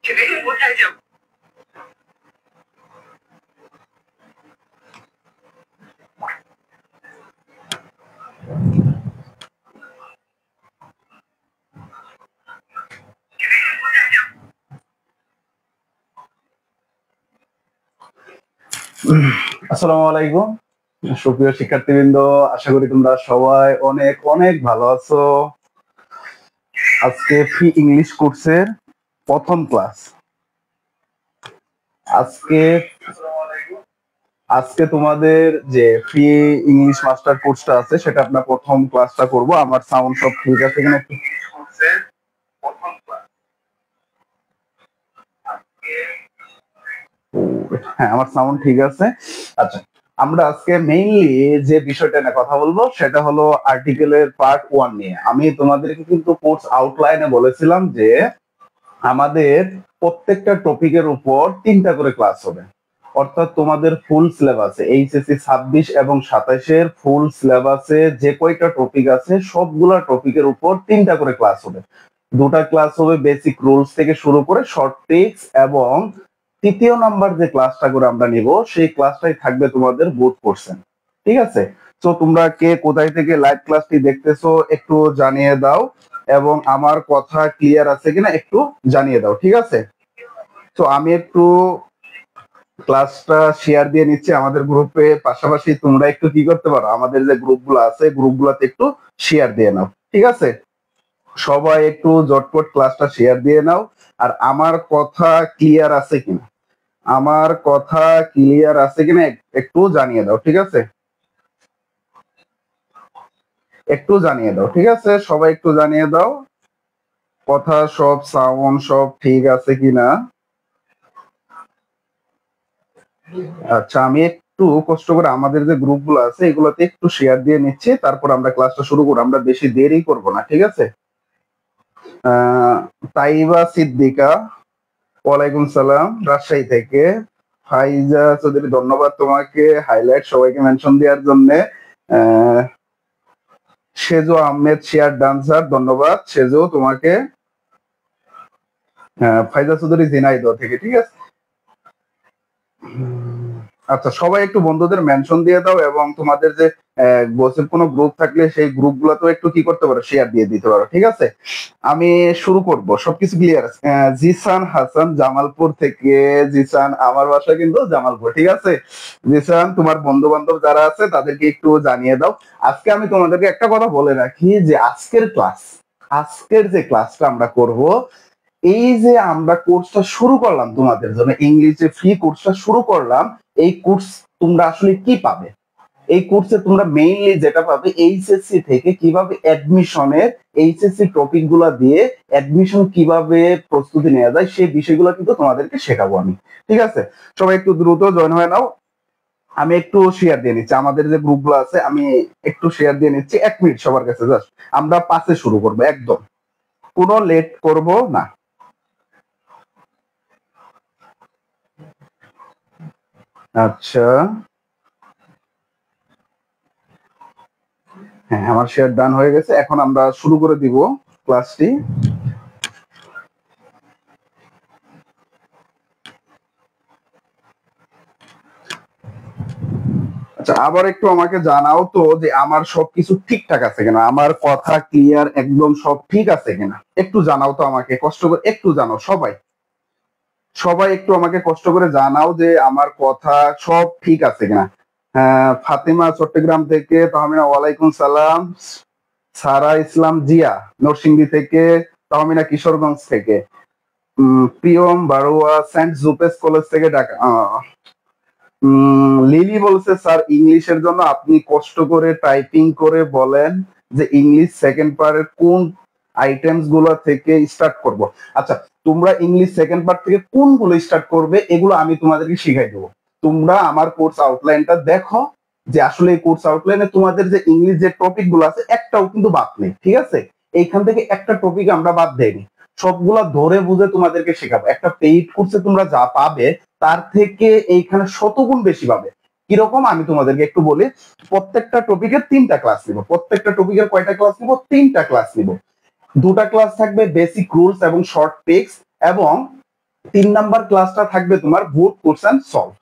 কোথায় যাব? আসসালামু আলাইকুম সুপ্রিয় শিক্ষার্থীবৃন্দ, আশা করি তোমরা সবাই অনেক অনেক ভালো আছো। আজকে ফ্রি ইংলিশ কোর্সের প্রথম ক্লাস। আজকে তোমাদের যে ফ্রি ইংলিশ মাস্টার কোর্সটা আছে সেটা আপনার প্রথম ক্লাসটা করব। আমার সাউন্ড সব ঠিক আছে কিনা একটু? হ্যাঁ, আমার সাউন্ড ঠিক আছে। আচ্ছা, আমরা আজকে মেইনলি যে বিষয়টা নিয়ে কথা বলবো সেটা হলো আর্টিকেলের পার্ট 1 নিয়ে। আমি তোমাদেরকে কিন্তু কোর্স আউটলাইনে বলেছিলাম যে আমাদের প্রত্যেকটা টপিকের উপর 3টা করে ক্লাস হবে, অর্থাৎ তোমাদের ফুল সিলেবাসে এইচএসসি 26 এবং 27-এর ফুল সিলেবাসে যে কয়টা টপিক আছে সবগুলা টপিকের উপর 3টা করে ক্লাস হবে। 2টা ক্লাস হবে বেসিক রুলস থেকে শুরু করে শর্ট ট্রিক্স, এবং 3য় নাম্বার যে ক্লাসটা করে আমরা নিব সেই ক্লাসটাই থাকবে তোমাদের বুট কোর্সে। ঠিক আছে? তো তোমরা কে কোথায় থেকে লাইভ ক্লাসটি দেখতেছো একটু জানিয়ে দাও, এবং আমার কথা ক্লিয়ার আছে কিনা একটু জানিয়ে দাও। ঠিক আছে? তো আমি একটু ক্লাসটা শেয়ার দিয়ে নিচ্ছি আমাদের গ্রুপে, পাশাপাশি তোমরা একটু কি করতে পারো, আমাদের যে গ্রুপগুলো আছে গ্রুপগুলোতে একটু শেয়ার দিয়ে নাও। ঠিক আছে? সবাই একটু জটপট ক্লাসটা শেয়ার দিয়ে নাও। আর আমার কথা ক্লিয়ার আছে কিনা, আমার কথা ক্লিয়ার আছে কিনা একটু জানিয়ে দাও। ঠিক আছে? একটু জানিয়ে দাও। ঠিক আছে? সবাই একটু জানিয়ে দাও কথা সব সাউন্ড সব ঠিক আছে কিনা। আচ্ছা, আমি একটু কষ্ট করে আমাদের যে গ্রুপগুলো আছে এগুলোতে একটু শেয়ার দিয়ে নিচ্ছি, তারপর আমরা ক্লাসটা শুরু করব। আমরা বেশি দেরি করব না। ঠিক আছে? তাইবা সিদ্দিকা, ওয়ালাইকুম সালাম, রাজশাহী থেকে। ফাইজা চৌধুরী, ধন্যবাদ তোমাকে হাইলাইট সবাইকে মেনশন দেওয়ার জন্য। সেজো আহমেদ শেয়ার ডান্সার, ধন্যবাদ সেজো তোমাকে। ফাইজা চৌধুরী ঝিনাইদহ থেকে। ঠিক আছে? আচ্ছা, সবাই একটু বন্ধুদের মেনশন দিয়ে দাও, এবং তোমাদের যে গসিপ কোনো গ্রুপ থাকলে সেই গ্রুপগুলোতেও একটু কি করতে পারো, শেয়ার দিয়ে দিতে পারো। ঠিক আছে? আমি শুরু করব, সবকিছু ক্লিয়ার আছে? জিসান হাসান জামালপুর থেকে। জিসান, আমার বাসা কিন্তু জামালপুর। ঠিক আছে? জিসান, তোমার বন্ধু বান্ধব যারা আছে তাদেরকে একটু জানিয়ে দাও। আজকে আমি তোমাদেরকে একটা কথা বলে রাখি যে আজকের যে ক্লাসটা আমরা করব, এই যে আমরা কোর্সটা শুরু করলাম তোমাদের জন্য, ইংলিশে ফ্রি কোর্সটা শুরু করলাম, এই কোর্স তোমরা আসলে কি পাবে? এই কোর্সে তোমরা মেইনলি যেটা পাবে, এইচএসসি থেকে কিভাবে অ্যাডমিশনের এইচএসসি টপিক গুলা দিয়ে অ্যাডমিশন কিভাবে প্রস্তুতি নেওয়া যায় সেই বিষয়গুলো কিন্তু তোমাদেরকে শেখাবো আমি। ঠিক আছে? সবাই একটু দ্রুত জয়েন হয়ে নাও। আমি একটু শেয়ার দিয়ে নিচ্ছি আমাদের যে গ্রুপগুলো আছে, আমি একটু শেয়ার দিয়ে নিচ্ছি। 1 মিনিট সবার কাছে, জাস্ট আমরা 5-এ শুরু করবো, একদম কোনো লেট করব না। আচ্ছা, হ্যাঁ, আমার শেয়ার ডান হয়ে গেছে। এখন আমরা শুরু করে দিব ক্লাসটি। আচ্ছা, আবার একটু আমাকে জানাও তো যে আমার সবকিছু ঠিকঠাক আছে কিনা, আমার কথা ক্লিয়ার একদম সব ঠিক আছে কিনা একটু জানাও তো আমাকে, কষ্ট করে একটু জানাও সবাই। সবাই একটু আমাকে কষ্ট করে জানাও যে আমার কথা সব ঠিক আছে কিনা। ফাতিমা চট্টগ্রাম থেকে, তাহমিনা ওয়ালাইকুম সালাম। সারা ইসলাম জিয়া নরসিংদী থেকে, তাহমিনা কিশোরগঞ্জ থেকে, প্রিয়ম বারোয়া সেন্ট জুপেস কলেজ থেকে ঢাকা। লিলি বলছে, স্যার ইংলিশের জন্য আপনি কষ্ট করে টাইপিং করে বলেন যে ইংলিশ সেকেন্ড পার্টের কোন আইটেমস গুলো থেকে স্টার্ট করব। আচ্ছা, তোমরা ইংলিশ সেকেন্ড পার্ট থেকে কোনগুলো স্টার্ট করবে এগুলো আমি তোমাদেরকে শিখাই দেবো। তোমরা আমার কোর্স আউটলাইনটা দেখো, যে আসলে এই কোর্স আউটলাইনে তোমাদের যে ইংলিশ যে টপিক গুলো আছে একটাও কিন্তু বাদ নেই। ঠিক আছে? এইখান থেকে একটা টপিক আমরা বাদ দেইনি, সবগুলা ধরে বুঝে তোমাদেরকে শেখাবো। একটা পেইড কোর্সে তোমরা যা পাবে তার থেকে এইখানে শতগুণ বেশি পাবে। কিরকম আমি তোমাদেরকে একটু বলি। প্রত্যেকটা টপিকের 3টা ক্লাস নিব। প্রত্যেকটা টপিকের কয়টা ক্লাস নিব? 3টা ক্লাস নিব। 2টা ক্লাস থাকবে বেসিক রুলস এবং শর্ট ট্রিক্স, এবং 3 নাম্বার ক্লাসটা থাকবে তোমার বুট কোশ্চেন সলভ,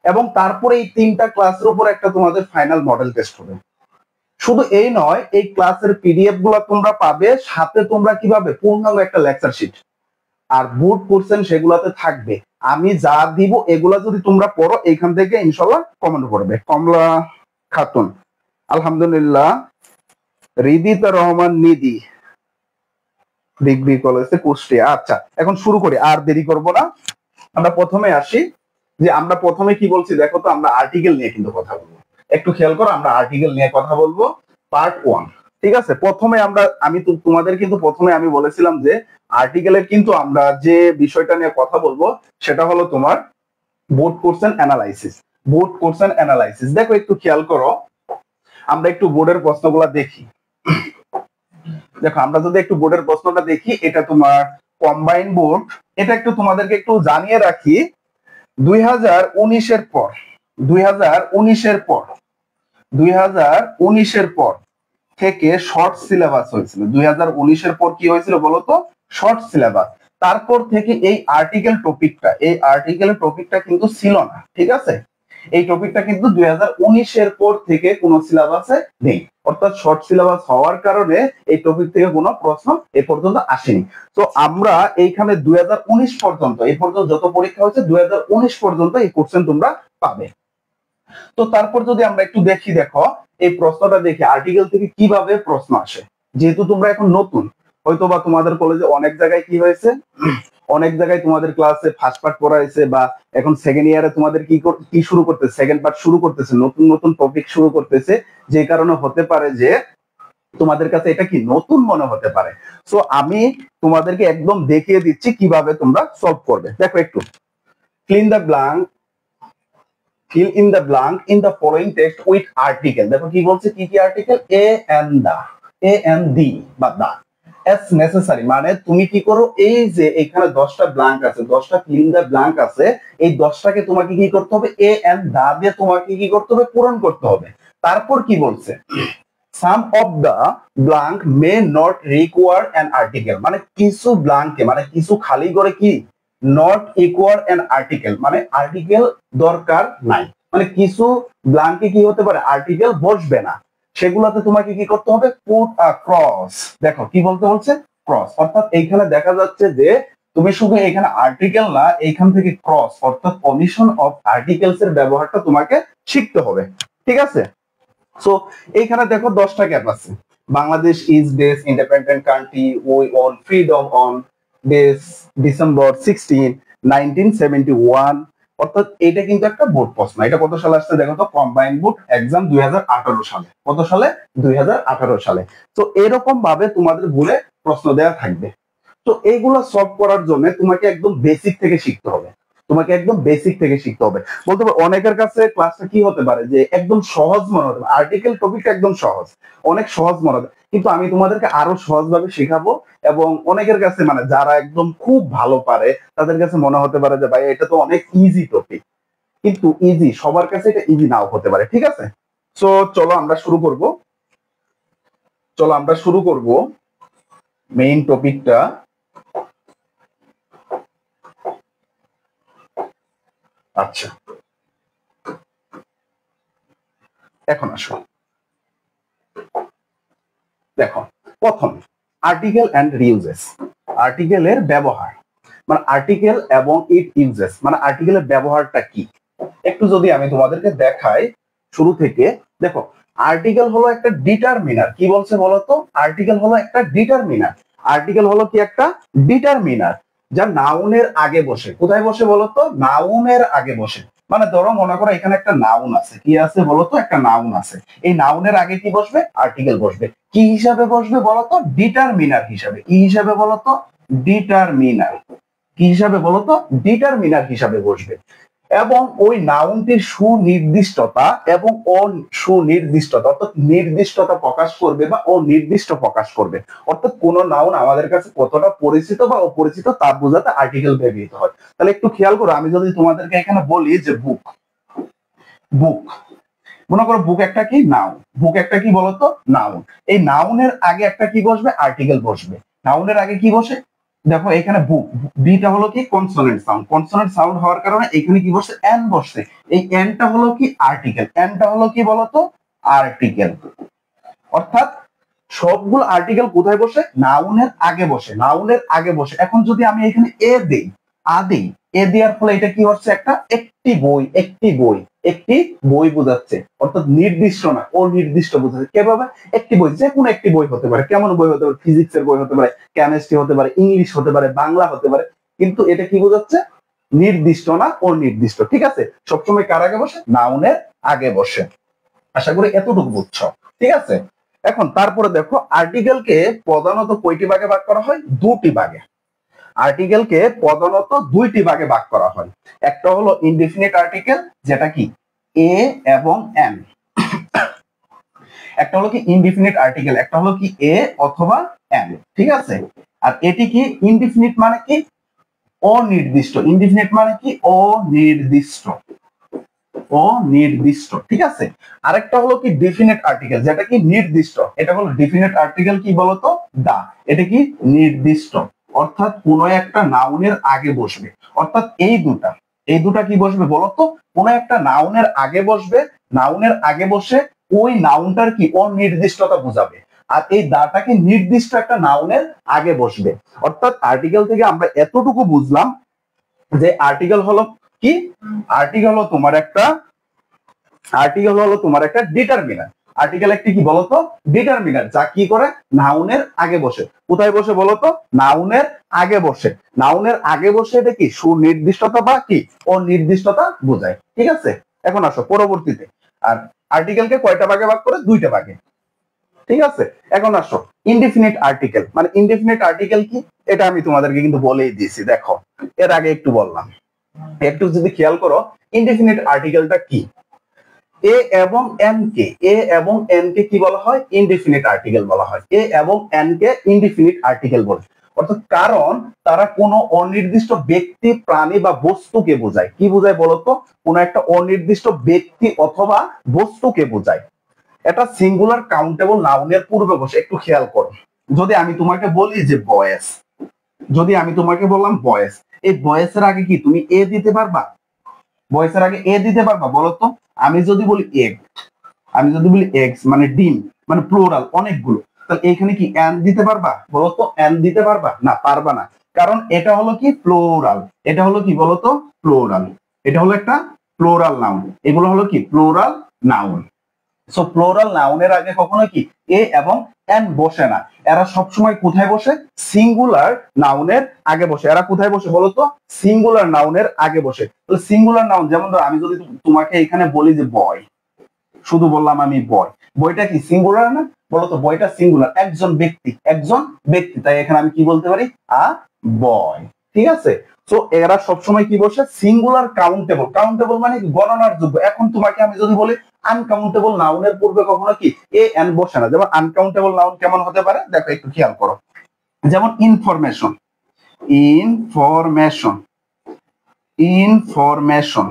এবং তারপরে এই 3টা ক্লাসের উপর একটা তোমাদের ফাইনাল মডেল টেস্ট হবে। শুধু এই নয়, এই ক্লাসের পিডিএফ গুলো তোমরা পাবে, সাথে তোমরা কিভাবে পূর্ণাঙ্গ একটা লেকচার শিট আর বুট কোশ্চেন সেগুলাতে থাকবে। আমি যা দিব এগুলা যদি তোমরা পড়ো এইখান থেকে ইনশাআল্লাহ কমেন্ট করবে। কমলা খাতুন, আলহামদুলিল্লাহ। রিদিতা রহমান নিধি, ডিগ্রি কলেজে কুষ্টিয়া। আচ্ছা, এখন শুরু করি, আর দেরি করব না। আমরা প্রথমে আসি, যে আমরা প্রথমে কি বলছি দেখো তো, আমরা আর্টিকেল নিয়ে কিন্তু কথা বলবো। একটু খেয়াল করো, আমরা আর্টিকেল নিয়ে কথা বলবো, পার্ট 1। ঠিক আছে, প্রথমে আমি তোমাদের কিন্তু প্রথমে আমি বলেছিলাম যে আর্টিকেলের কিন্তু আমরা যে বিষয়টা নিয়ে কথা বলবো সেটা হলো তোমার board question analysis. Board question analysis, দেখো একটু খেয়াল করো, আমরা একটু বোর্ডের প্রশ্নগুলো দেখি। দেখো আমরা যদি একটু বোর্ডের প্রশ্নটা দেখি, এটা তোমার কম্বাইন বোর্ড। এটা একটু তোমাদেরকে একটু জানিয়ে রাখি, 2019-এর পর 2019-এর পর 2019-এর পর থেকে শর্ট সিলেবাস হয়েছিল। 2019-এর পর কি হয়েছিল বলতো? Short syllabus. তারপর থেকে এই আর্টিকেল টপিকটা কিন্তু ছিল না। ঠিক আছে, এই টপিকটা কিন্তু 2019-এর পর থেকে কোনো সিলেবাসে নেই, অর্থাৎ শর্ট সিলেবাস হওয়ার কারণে এই টপিক থেকে কোনো প্রশ্ন এ পর্যন্ত আসেনি। তো আমরা এইখানে 2019 পর্যন্ত, এই পর্যন্ত যত পরীক্ষা হচ্ছে 2019 পর্যন্ত এই কোশ্চেন তোমরা পাবে। তো তারপর যদি আমরা একটু দেখি, দেখো এই প্রশ্নটা দেখি আর্টিকেল থেকে কিভাবে প্রশ্ন আসে। যেহেতু তোমরা এখন নতুন, হয়তো বা তোমাদের কলেজে অনেক জায়গায় কি হয়েছে, অনেক জায়গায় তোমাদের ক্লাসে ফার্স্ট পার্ট পড়াইছে, বা এখন সেকেন্ড ইয়ারে তোমাদের কি শুরু করতেছে, সেকেন্ড পার্ট শুরু করতেছে, নতুন নতুন টপিক শুরু করতেছে, যে কারণে হতে পারে যে তোমাদের কাছে এটা কি নতুন মনে হতে পারে। সো আমি তোমাদেরকে একদম দেখিয়ে দিচ্ছি কিভাবে তোমরা সলভ করবে। দেখো একটু, fill in the blank in the following text with article। দেখো কি বলছে, কি কি আর্টিকেল? a and the বা the as necessary, মানে তুমি কি করো, এই যে এখানে 10টা ব্ল্যাঙ্ক আছে, 10টা fill in the blank আছে, এই 10টাকে তোমাকে কি করতে হবে? a and the দিয়ে তোমাকে কি করতে হবে? পূরণ করতে হবে। তারপর কি বলছে? some of the blank may not require an article, মানে কিছু ব্ল্যাঙ্কে, মানে কিছু খালি করে কি নট ইকুয়াল অ্যান আর্টিকেল, মানে আর্টিকেল দরকার নাই, মানে কিছু ব্ল্যাঙ্কে কি হতে পারে? আর্টিকেল বসবে না, সেগুলোতে তোমাকে কি করতে হবে? পুট আ ক্রস। দেখো কি বলতে বলছে? ক্রস। অর্থাৎ এইখানে দেখা যাচ্ছে যে তুমি শুধু এখানে আর্টিকেল না, এইখান থেকে ক্রস অর্থাৎ কমিশন অফ আর্টিকেলস এর ব্যবহারটা তোমাকে শিখতে হবে। ঠিক আছে, সো এইখানে দেখো 10টা গ্যাপ আছে। Bangladesh is dash independent country, we own freedom on December 16, 1971। অর্থাৎ এটা কিন্তু একটা বোর্ড প্রশ্ন। এটা কত সালে আসছে দেখো তো? কম্বাইন্ড বোর্ড এক্সাম 2018 সালে। কত সালে? 2018 সালে। তো এরকম ভাবে তোমাদের ভুলে প্রশ্ন দেওয়া থাকবে। তো এইগুলো সলভ করার জন্য তোমাকে একদম বেসিক থেকে শিখতে হবে, তোমাকে একদম বেসিক থেকে শিখতে হবে। বলতে পারো অনেকের কাছে ক্লাসটা কি হতে পারে যে একদম সহজ মনে হতে পারে, আর্টিকেল টপিকটা একদম সহজ, অনেক সহজ মনে হবে, কিন্তু আমি তোমাদেরকে আরো সহজভাবে শেখাবো। এবং অনেকের কাছে, মানে যারা একদম খুব ভালো পারে তাদের কাছে মনে হতে পারে যে ভাই এটা তো অনেক ইজি টপিক, কিন্তু ইজি সবার কাছে এটা ইজি নাও হতে পারে। ঠিক আছে, সো চলো আমরা শুরু করব মেইন টপিকটা। আচ্ছা, এখন আসো, দেখো প্রথম আর্টিকেল এন্ড রিউজেস। আর্টিকেলের ব্যবহার, মানে আর্টিকেল এবং ইট ইউজেস, মানে আর্টিকেলের ব্যবহারটা কি, একটু যদি আমি তোমাদেরকে দেখাই শুরু থেকে। দেখো আর্টিকেল হলো একটা ডিটারমিনার। কি বলছে বলতো? আর্টিকেল হলো একটা ডিটারমিনার। আর্টিকেল হলো কি? একটা ডিটারমিনার, যা নাউনের আগে বসে। কোথায় বসে বলতো? নাউনের আগে বসে। মানে ধরো মনে করো এখানে একটা নাউন আছে, কি আছে বলতো? একটা নাউন আছে, এই নাউনের আগে কি বসবে? আর্টিকেল বসবে। কি হিসাবে বসবে বলতো? ডিটারমিনার হিসাবে। কি হিসাবে বলতো? ডিটারমিনার। কি হিসাবে বলতো? ডিটারমিনার হিসাবে বসবে। এবং ওই নাউনটির সুনির্দিষ্টতা এবং অসুনির্দিষ্টতা, অর্থাৎ নির্দিষ্টতা প্রকাশ করবে বা অনির্দিষ্ট প্রকাশ করবে। অর্থাৎ কোন নাউন আমাদের কাছে কতটা পরিচিত বা অপরিচিত তা বোঝাতে আর্টিকেল ব্যবহৃত হয়। তাহলে একটু খেয়াল করো, আমি যদি তোমাদেরকে এখানে বলি যে বুক, বুক, মনে করো বুক একটা কি? নাউন। বুক একটা কি বলতো? নাউন। এই নাউনের আগে একটা কি বসবে? আর্টিকেল বসবে। নাউনের আগে কি বসে? দেখো এখানে বিটা হলো কি কনসোনেন্ট সাউন্ড, কনসোনেন্ট সাউন্ড হওয়ার কারণে এখানে কি বসছে, এন বসছে। এই এনটা হলো কি আর্টিকেল, এনটা হলো কি বলতো আর্টিকেল। অর্থাৎ সবগুলো আর্টিকেল কোথায় বসে, নাউনের আগে বসে, নাউনের আগে বসে। এখন যদি আমি এখানে এ দেই, দেই, এ দেওয়ার ফলে এটা কি হচ্ছে, একটা একটি বই, একটি বই, একটি বই বোঝাচ্ছে। অর্থাৎ নির্দিষ্ট না, অনির্দিষ্ট বোঝাচ্ছে। কিভাবে, একটি বই, যে কোনো একটি বই হতে পারে। কেমন বই হতে পারে, ফিজিক্সের বই হতে পারে, কেমিস্ট্রি হতে পারে, ইংলিশ হতে পারে, বাংলা হতে পারে। কিন্তু এটা কি বোঝাচ্ছে, নির্দিষ্ট না, অনির্দিষ্ট। ঠিক আছে, সবসময় কার আগে বসে, নাউনের আগে বসে। আশা করি এতটুকু বুঝছো। ঠিক আছে, এখন তারপরে দেখো আর্টিকেলকে প্রধানত কয়টি ভাগে ভাগ করা হয়, দুটি ভাগে। আর্টিকেলকে প্রধানত দুইটি ভাগে ভাগ করা হয়। একটা হলো ইনডিফিনিট আর্টিকেল, যেটা কি এ এবং এন। একটা হলো কি ইনডিফিনিট আর্টিকেল, একটা হলো কি এ অথবা এন। ঠিক আছে, আর এটি কি ইনডিফিনিট মানে কি অনির্দিষ্ট, ইনডিফিনিট মানে কি অনির্দিষ্ট, অনির্দিষ্ট। ঠিক আছে, আরেকটা হলো কি ডেফিনিট আর্টিকেল, যেটা কি নির্দিষ্ট। এটা হলো ডেফিনিট আর্টিকেল, কি বলতো দা, এটা কি নির্দিষ্ট। অর্থাৎ কোন একটা নাউনের আগে বসবে। অর্থাৎ এই দুটা কি বসবে বলতো, কোন একটা নাউনের আগে বসবে, নাউনের আগে বসে ওই নাউনটার কি অনির্দিষ্টতা বোঝাবে। আর এই দাটাকে নির্দিষ্ট একটা নাউনের আগে বসবে। অর্থাৎ আর্টিকেল থেকে আমরা এতটুকু বুঝলাম যে আর্টিকেল হলো কি, আর্টিকেল হলো তোমার একটা ডিটারমিনার। আর্টিকেল একটি কি বলতো, ডিটারমিনার, যা কি করে, নাউনের আগে বসে। কোথায় বসে বলতো, নাউনের আগে বসে। নাউনের আগে বসে এটা কি সুনির্দিষ্টতা বা কি অনির্দিষ্টতা বোঝায়। ঠিক আছে, এখন আসো পরবর্তীতে। আর আর্টিকেলকে কয়টা ভাগে ভাগ করে, দুইটা ভাগে। ঠিক আছে, এখন আসো ইনডিফিনিট আর্টিকেল। মানে ইনডিফিনিট আর্টিকেল কি, এটা আমি তোমাদেরকে কিন্তু বলেই দিয়েছি। দেখো এর আগে একটু বললাম, একটু যদি খেয়াল করো ইনডিফিনিট আর্টিকেলটা কি। এ এবং এন কে, এ এবং এন কে কি বলা হয়, ইনডিফিনিট আর্টিকেল বলা হয়। এ এবং এন কে ইনডিফিনিট আর্টিকেল বলে। অর্থাৎ কারণ তারা কোনো অনির্দিষ্ট ব্যক্তি, প্রাণী বা বস্তুকে বোঝায়। কি বোঝায় বলতো, কোন একটা অনির্দিষ্ট ব্যক্তি অথবা বস্তুকে বোঝায়। এটা সিঙ্গুলার কাউন্টেবল নাউনের পূর্বে বসে। একটু খেয়াল করো, যদি আমি তোমাকে বলি যে বয়েস, যদি আমি তোমাকে বললাম বয়েস, এই বয়েসের আগে কি তুমি এ দিতে পারবা, বয়েসের আগে এ দিতে পারবা বলতো। আমি যদি বলি এগ, আমি যদি বলি এগস মানে ডিম, মানে প্লুরাল অনেকগুলো, তাহলে এখানে কি এন দিতে পারবা বলতো, এন দিতে পারবা না, পারবা না। কারণ এটা হলো কি প্লুরাল, এটা হলো কি বলতো প্লুরাল, এটা হলো একটা প্লুরাল নাউন। এগুলো হলো কি প্লুরাল নাউন। সো প্লুরাল নাউনের আগে কখনো কি এ এবং এন বসে না। এরা সবসময় কোথায় বসে, সিঙ্গুলার নাউনের আগে বসে। এরা কোথায় বসে বলতো, সিঙ্গুলার নাউনের আগে বসে। তাহলে সিঙ্গুলার নাউন, যেমন ধরো আমি যদি তোমাকে এখানে বলি যে বয়, শুধু বললাম আমি বয়, বইটা কি সিঙ্গুলার না বলতো, বয়টা সিঙ্গুলার, একজন ব্যক্তি, একজন ব্যক্তি। তাই এখানে আমি কি বলতে পারি, আ বয়। ঠিক আছে, তো এরা সবসময় কি বসে, সিঙ্গুলার কাউন্টেবল। কাউন্টেবল মানে গণনার যোগ্য। এখন তোমাকে আমি যদি বলি আনকাউন্টেবল নাউনের পূর্বে কখনো কি এ এন বসে না। যেমন আনকাউন্টেবল নাউন কেমন হতে পারে, দেখো একটু খেয়াল করো। যেমন ইনফরমেশন, ইনফরমেশন, ইনফরমেশন।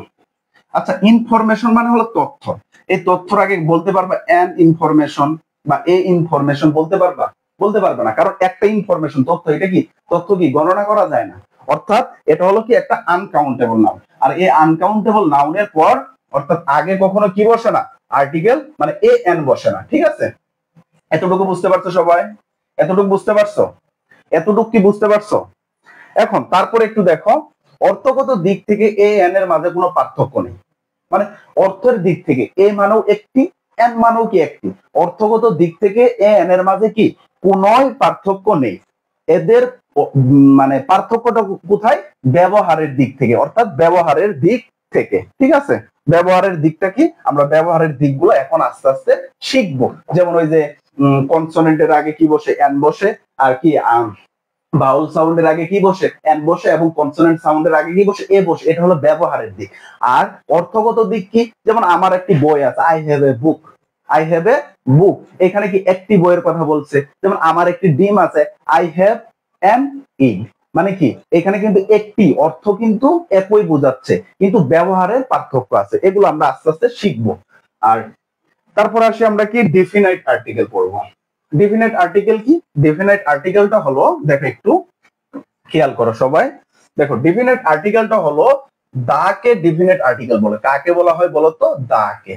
আচ্ছা, ইনফরমেশন মানে হলো তথ্য। এই তথ্যর আগে বলতে পারবা এন ইনফরমেশন বা এ ইনফরমেশন, বলতে পারবা, বলতে পারবে না। কারণ একটা ইনফরমেশন তথ্য, এটা কি তথ্য, কি গণনা করা যায় না। অর্থাৎ এটা হলো কি একটা আনকাউন্টেবল নাউন। আর এই আনকাউন্টেবল নাউনের পর অর্থাৎ আগে কখনো কি বসে না, আর্টিকেল মানে এ এন বসে না। ঠিক আছে, এতটুকু বুঝতে পারছো সবাই, এতটুকু বুঝতে পারছো, এতটুকু কি বুঝতে পারছো। এখন তারপরে একটু দেখো, অর্থগত দিক থেকে এ এন এর মাঝে কোনো পার্থক্য নেই। মানে অর্থের দিক থেকে এ মানেও একটি, এন মানেও কি একটি। অর্থগত দিক থেকে এ এন এর মাঝে কি কোনো পার্থক্য নেই। এদের মানে পার্থক্যটা কোথায়, ব্যবহারের দিক থেকে। অর্থাৎ ব্যবহারের দিক থেকে। ঠিক আছে, ব্যবহারের দিকটা কি, আমরা ব্যবহারের দিকগুলো এখন আস্তে আস্তে শিখবো। যেমন ওই যে কনসোনেন্টের আগে কি বসে, এন বসে। আর কি বাউল সাউন্ডের আগে কি বসে, এন বসে। এবং কনসোনেন্ট সাউন্ডের আগে কি বসে, এ বসে। এটা হলো ব্যবহারের দিক। আর অর্থগত দিক কি, যেমন আমার একটি বই আছে, I have a book, I have a book. এখানে কি একটি বইয়ের কথা বলছে। যেমন আমার একটি ডিম আছে, আই হ্যাভ অ্যান এগ, মানে কি এখানে কিন্তু একটি অর্থ কিন্তু একই বোঝাচ্ছে, কিন্তু ব্যবহারের পার্থক্য আছে। এগুলো আমরা আস্তে আস্তে শিখবো। আর তারপর আসি আমরা কি ডেফিনাইট আর্টিকেল পড়বো। ডেফিনাইট আর্টিকেল কি, ডেফিনাইট আর্টিকেলটা হলো, দেখো একটু, খেয়াল করো সবাই, দেখো ডিফিনেট আর্টিকেলটা হলো দাকে ডিফিনেট আর্টিকেল বলে। কাকে বলা হয় বলতো? দাকে।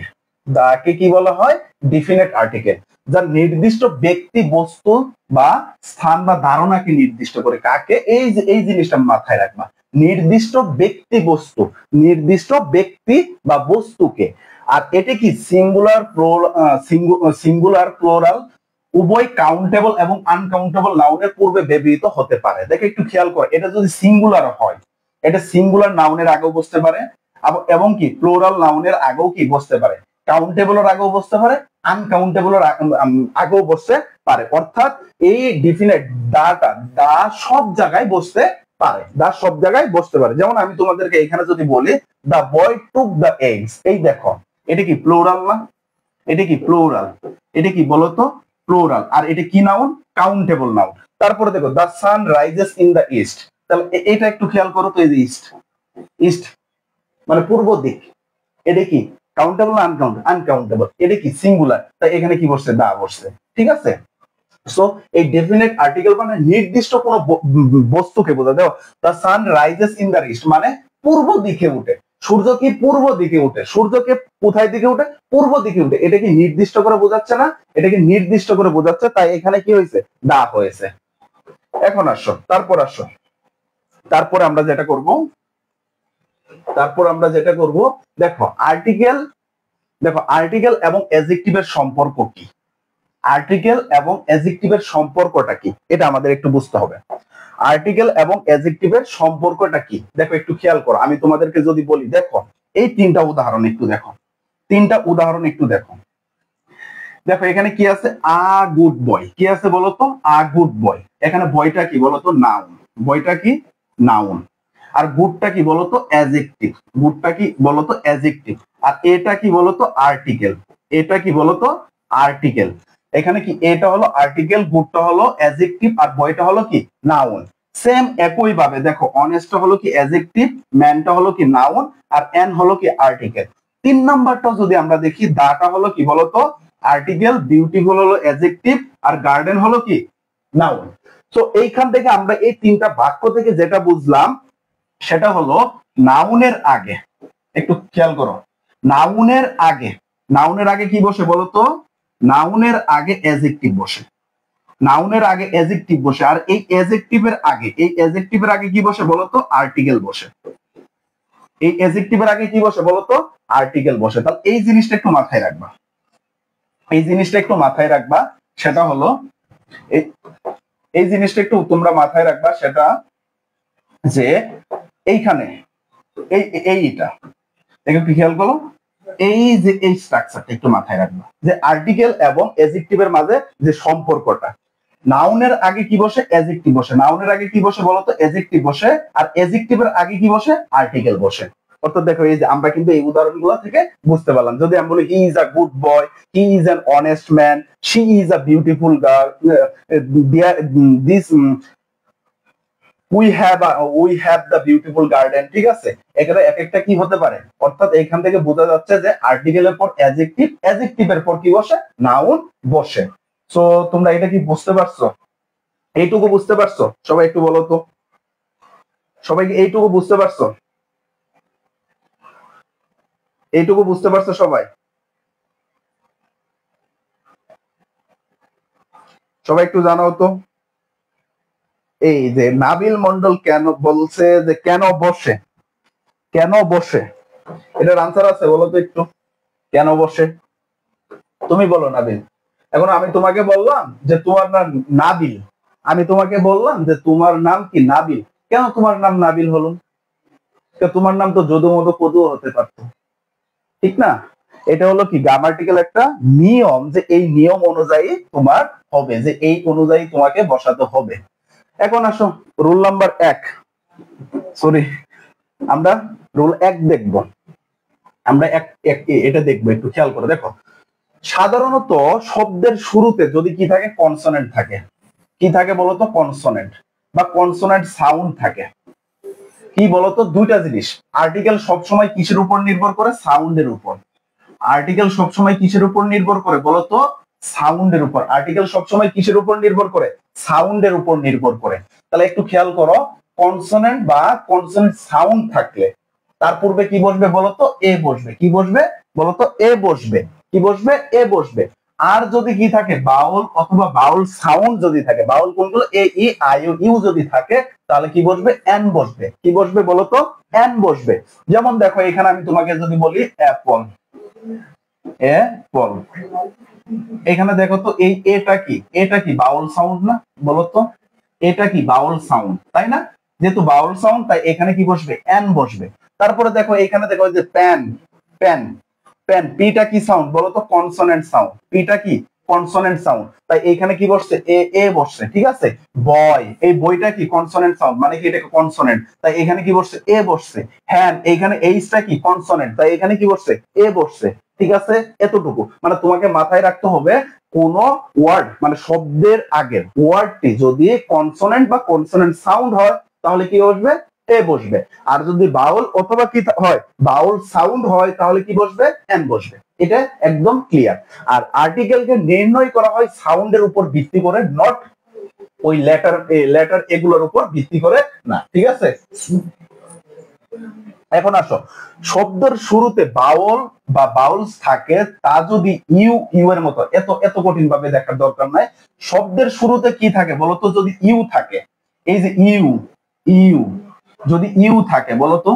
দাকে কি বলা হয়? ডিফিনেট আর্টিকেল, যা নির্দিষ্ট ব্যক্তি, বস্তু বা স্থান বা ধারণাকে নির্দিষ্ট করে। কাকে? এই জিনিসটা মাথায় রাখবা, নির্দিষ্ট ব্যক্তি বস্তু, নির্দিষ্ট ব্যক্তি বা বস্তুকে। আর এটা কি সিঙ্গুলার, সিঙ্গুলার, প্লুরাল উভয় কাউন্টেবল এবং আনকাউন্টেবল নাউনের পূর্বে ব্যবহৃত হতে পারে। দেখো একটু খেয়াল করো, এটা যদি সিঙ্গুলার হয়, এটা সিঙ্গুলার নাউনের আগেও বসতে পারে, এবং কি প্লুরাল নাউনের আগেও কি বসতে পারে, কাউন্টেবলের আগেও বসতে পারে, আনকাউন্টেবলের আগেও বসতে পারে। অর্থাৎ এই ডিফিনেট দাটা, দা সব জায়গায় বসতে পারে, দা সব জায়গায় বসতে পারে। যেমন আমি তোমাদেরকে এখানে যদি বলি দা বয় টুক দা এগস, এই দেখো এটা কি প্লুরাল না? এটা কি প্লুরাল? এটা কি বলতো? প্লুরাল। আর এটা কি নাউন? Countable noun. তারপরে দেখো the sun rises in the east, তাহলে এটা একটু খেয়াল করো তো, এই যে ইস্ট, ইস্ট মানে পূর্ব দিক, এটা কি কাউন্টেবল না আনকাউন্টেবল? এটা কি সিঙ্গুলার, তাই এখানে কি বসছে? দা বসছে। ঠিক আছে? সো এই ডেফিনেট আর্টিকেল মানে নির্দিষ্ট কোন বস্তুকে বোঝায়। দেখো the sun rises in the east মানে পূর্ব দিকে উঠে, সূর্য কি পূর্ব দিকে উঠে, সূর্যকে কোথায় দিকে উঠে? পূর্ব দিকে উঠে। এটা কি নির্দিষ্ট করে বোঝাচ্ছে না? এটাকে নির্দিষ্ট করে বোঝাচ্ছে, তাই এখানে কি হয়েছে? দা হয়েছে। এখন আসো, তারপরে আমরা যেটা করব, দেখো আর্টিকেল, এবং অ্যাডজেক্টিভের সম্পর্ক কি, আর্টিকেল এবং অ্যাডজেক্টিভের সম্পর্কটা কি, এটা আমাদের একটু বুঝতে হবে। আর্টিকেল এবং অ্যাডজেক্টিভের সম্পর্কটা কি? দেখো একটু খেয়াল করো, আমি তোমাদেরকে যদি বলি, দেখো এই তিনটা উদাহরণ একটু দেখো, দেখো এখানে কি আছে? A good boy. কি আছে বলতো? A good boy. এখানে বয়টা কি বলতো? নাউন। বয়টা কি? নাউন। আর গুডটা কি বলতো? অ্যাডজেক্টিভ। গুডটা কি বলতো? অ্যাডজেক্টিভ। আর এটা কি বলতো? আর্টিকেল। এটা কি বলতো? আর্টিকেল। এখানে কি এটা হলো আর্টিকেল, গুডটা হলো অ্যাডজেক্টিভ, আর বয়টা হলো কি? নাউন। সেম একই ভাবে দেখো অনেস্টটা হলো কি? অ্যাডজেক্টিভ, ম্যানটা হলো কি? নাউন, আর এন হলো কি? আর্টিকেল। 3 নাম্বারটা যদি আমরা দেখি, দাটা হলো কি বলতো? আর্টিকেল, বিউটিফুল হলো অ্যাডজেক্টিভ, আর গার্ডেন হলো কি? নাউন। সো এইখান থেকে আমরা এই তিনটা বাক্য থেকে যেটা বুঝলাম সেটা হলো নাউনের আগে, একটু খেয়াল করো, নাউনের আগে কি বসে বলতো? নাউনের আগে অ্যাডজেক্টিভ বসে, নাউনের আগে অ্যাডজেক্টিভ বসে। আর এই অ্যাডজেক্টিভের আগে কি বসে বলতো? আর্টিকেল বসে। এই অ্যাডজেক্টিভের আগে কি বসে বলতো? আর্টিকেল বসে। তাহলে এই জিনিসটা একটু মাথায় রাখবা, সেটা হলো এই জিনিসটা একটু তোমরা মাথায় রাখবা, সেটা যে এইখানে এইটা একটু খেয়াল করো, এই যে এই স্ট্রাকচারটা একটু মাথায় রাখবা, যে আর্টিকেল এবং অ্যাডজেক্টিভের মাঝে যে সম্পর্কটা। নাউনের আগে কি বসে? অ্যাডজেক্টিভ বসে। নাউনের আগে কি বসে বলতো? অ্যাডজেক্টিভ বসে। আর অ্যাডজেক্টিভের আগে কি বসে? আর্টিকেল বসে। অর্থাৎ দেখো এই যে আমরা কিন্তু এই উদাহরণগুলো থেকে বুঝতে পারলাম। যদি আমি বলি হি is a good boy, he is an honest man, she is a beautiful girl, this we have the beautiful garden. ঠিক আছে? এখানে এক একটা কি হতে পারে, অর্থাৎ এখান থেকে বোঝা যাচ্ছে যে আর্টিকেলের পর অ্যাডজেক্টিভ, অ্যাডজেক্টিভের পর কি বসে? নাউন বসে। সো তোমরা এটা কি বুঝতে পারছো? এইটুকু বুঝতে পারছো? সবাই একটু বলো তো, সবাই কি এইটুকু বুঝতে পারছো? এইটুকু বুঝতে পারছো সবাই? সবাই একটু জানাও তো। এই যে নাবিল মন্ডল কেন বলছে যে কেন বসে, এটার আনসার আছে বলো তো একটু, কেন বসে? তুমি বলো নাবিল। এখন আমি তোমাকে বললাম যে তোমার নাম নাবিল, আমি তোমাকে বললাম যে তোমার নাম কি? নাবিল। কেন তোমার নাম নাবিল হলো? তোমার নাম তো যদু মধু পদুও হতে পারতো, ঠিক না? এটা হলো কি গ্রামাটিক্যাল একটা নিয়ম, যে এই নিয়ম অনুযায়ী তোমার হবে, যে এই অনুযায়ী তোমাকে বসাতে হবে। এখন আসো রুল নাম্বার 1, সরি আমরা রুল 1 দেখব। আমরা এটা দেখবো, একটু খেয়াল করে দেখো। সাধারণত শব্দের শুরুতে যদি কি থাকে? কনসোনেন্ট থাকে। কি থাকে বলতো? কনসোনেন্ট বা কনসোনেন্ট সাউন্ড থাকে। কি বলতো? দুইটা জিনিস। আর্টিকেল সবসময় কিসের উপর নির্ভর করে? সাউন্ডের উপর। আর্টিকেল সবসময় কিসের উপর নির্ভর করে বলতো? সাউন্ডের উপর। আর্টিকেল সবসময় কিসের উপর নির্ভর করে? সাউন্ডের উপর নির্ভর করে। তাহলে একটু খেয়াল করো, কনসোনেন্ট বা কনসোনেন্ট সাউন্ড থাকলে তার পূর্বে কি বসবে বলতো? এ বসবে। কি বসবে বলতো? এ বসবে। কি বসবে? এ বসবে। আর যদি কি থাকে, বাউল অথবা বাউল সাউন্ড যদি থাকে, বাউল কোনগুলো? এ ই আই ও ইউ যদি থাকে, তাহলে কি বসবে? এন বসবে। কি বসবে বলতো? এন বসবে। যেমন দেখো এখানে আমি তোমাকে যদি বলি অ্যাপল, অ্যাপল, এখানে দেখো তো এই এটা কি? এটা কি বাউল সাউন্ড না? বলতো এটা কি বাউল সাউন্ড, তাই না? যেহেতু বাউল সাউন্ড, তাই এখানে কি বসবে? এন বসবে। তারপরে দেখো এখানে দেখো যে প্যান, প্যান, প্যান, পিটা কি সাউন্ড বলতো? Consonant sound. পিটা কি? Consonant sound. তাই এখানে কি বসছে? এ এ বসছে। ঠিক আছে। বয়, এই বইটা কি? কনসোনেন্ট সাউন্ড, মানে কি এটা কনসোনেন্ট, তাই এখানে কি বসছে? এ বসছে। হ্যান্ড, এইখানে এইচটা কি? কনসোনেন্ট, তাই এখানে কি বসছে? এ বসছে। ঠিক আছে। এতটুকু মানে তোমাকে মাথায় রাখতে হবে, কোন ওয়ার্ড মানে শব্দের আগের ওয়ার্ডটি যদি কনসোনেন্ট বা কনসোনেন্ট সাউন্ড হয়, তাহলে কি বসবে? এ বসবে। আর যদি বাউল অথবা কি হয়? বাউল সাউন্ড হয়, তাহলে কি বসবে? এন বসবে। এটা একদম ক্লিয়ার। আর আর্টিকেলকে নির্ণয় করা হয় সাউন্ডের উপর ভিত্তি করে, নট ওই লেটার লেটার এগুলোর উপর ভিত্তি করে না। ঠিক আছে। এখন আসো, শব্দের শুরুতে বাউল বা বাউলস থাকে, তা যদি ইউ ইউ এর মতো, এত এত কঠিন ভাবে দেখার দরকার নাই। শব্দের শুরুতে কি থাকে বলতো? যদি ইউ থাকে, এই যে ইউ, ইউ যদি ইউ থাকে বলতো,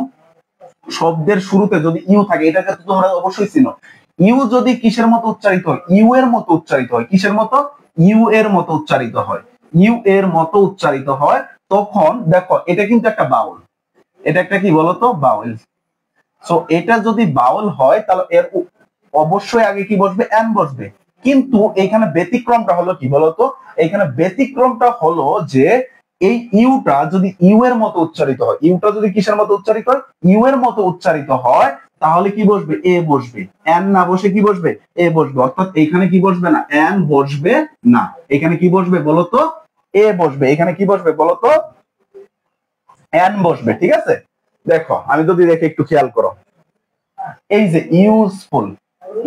শব্দের শুরুতে যদি ইউ থাকে, এটাকে তো তোমরা অবশ্যই চিনো। ইউ যদি কিসের মতো উচ্চারিত হয়? ইউ এর মতো উচ্চারিত হয়। কিসের মতো? ইউ এর মতো উচ্চারিত হয়। ইউ এর মতো উচ্চারিত হয়, তখন দেখো এটা কিন্তু একটা বাউল। এটা একটা কি বলতো? বাউল। সো এটা যদি বাউল হয়, তাহলে এর অবশ্যই আগে কি বসবে? এন বসবে। কিন্তু এখানে ব্যতিক্রমটা হলো কি বলতো? এখানে ব্যতিক্রমটা হলো যে এই ইউটা যদি ইউ এর মতো উচ্চারিত হয়, ইউটা যদি কিসের মতো উচ্চারিত হয়? ইউ এর মতো উচ্চারিত হয়, তাহলে কি বসবে? এ বসবে। এন না বসে কি বসবে? এ বসবে। অর্থাৎ এখানে কি বসবে না? এন বসবে না। এখানে কি বসবে বলতো? এ বসবে। এখানে কি বসবে বলতো? এন বসবে। ঠিক আছে। দেখো আমি যদি দেখে একটু খেয়াল করো, এই যে ইউজফুল,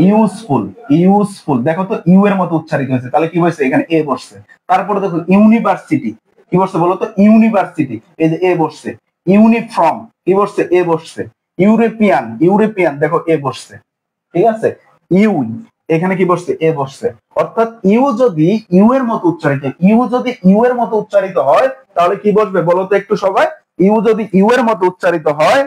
ইউজফুল, ইউজফুল, দেখো তো ইউ এর মতো উচ্চারিত হয়েছে, তাহলে কি হয়েছে? এখানে এ বসছে। তারপরে দেখো ইউনিভার্সিটি, কি বসছে বলতো? ইউনিভার্সিটি, এই যে এ বসছে। ইউনিফর্ম, কি বসছে? এ বসছে। ইউরোপিয়ান, ইউরোপিয়ান, দেখো এ বসছে। ঠিক আছে। ইউ, এখানে কি বসছে? এ বসছে। অর্থাৎ ইউ যদি ইউ এর মতো উচ্চারিত, ইউ যদি ইউ এর মতো উচ্চারিত হয়, তাহলে কি বসবে বলতো একটু সবাই? ইউ যদি ইউ এর মতো উচ্চারিত হয়,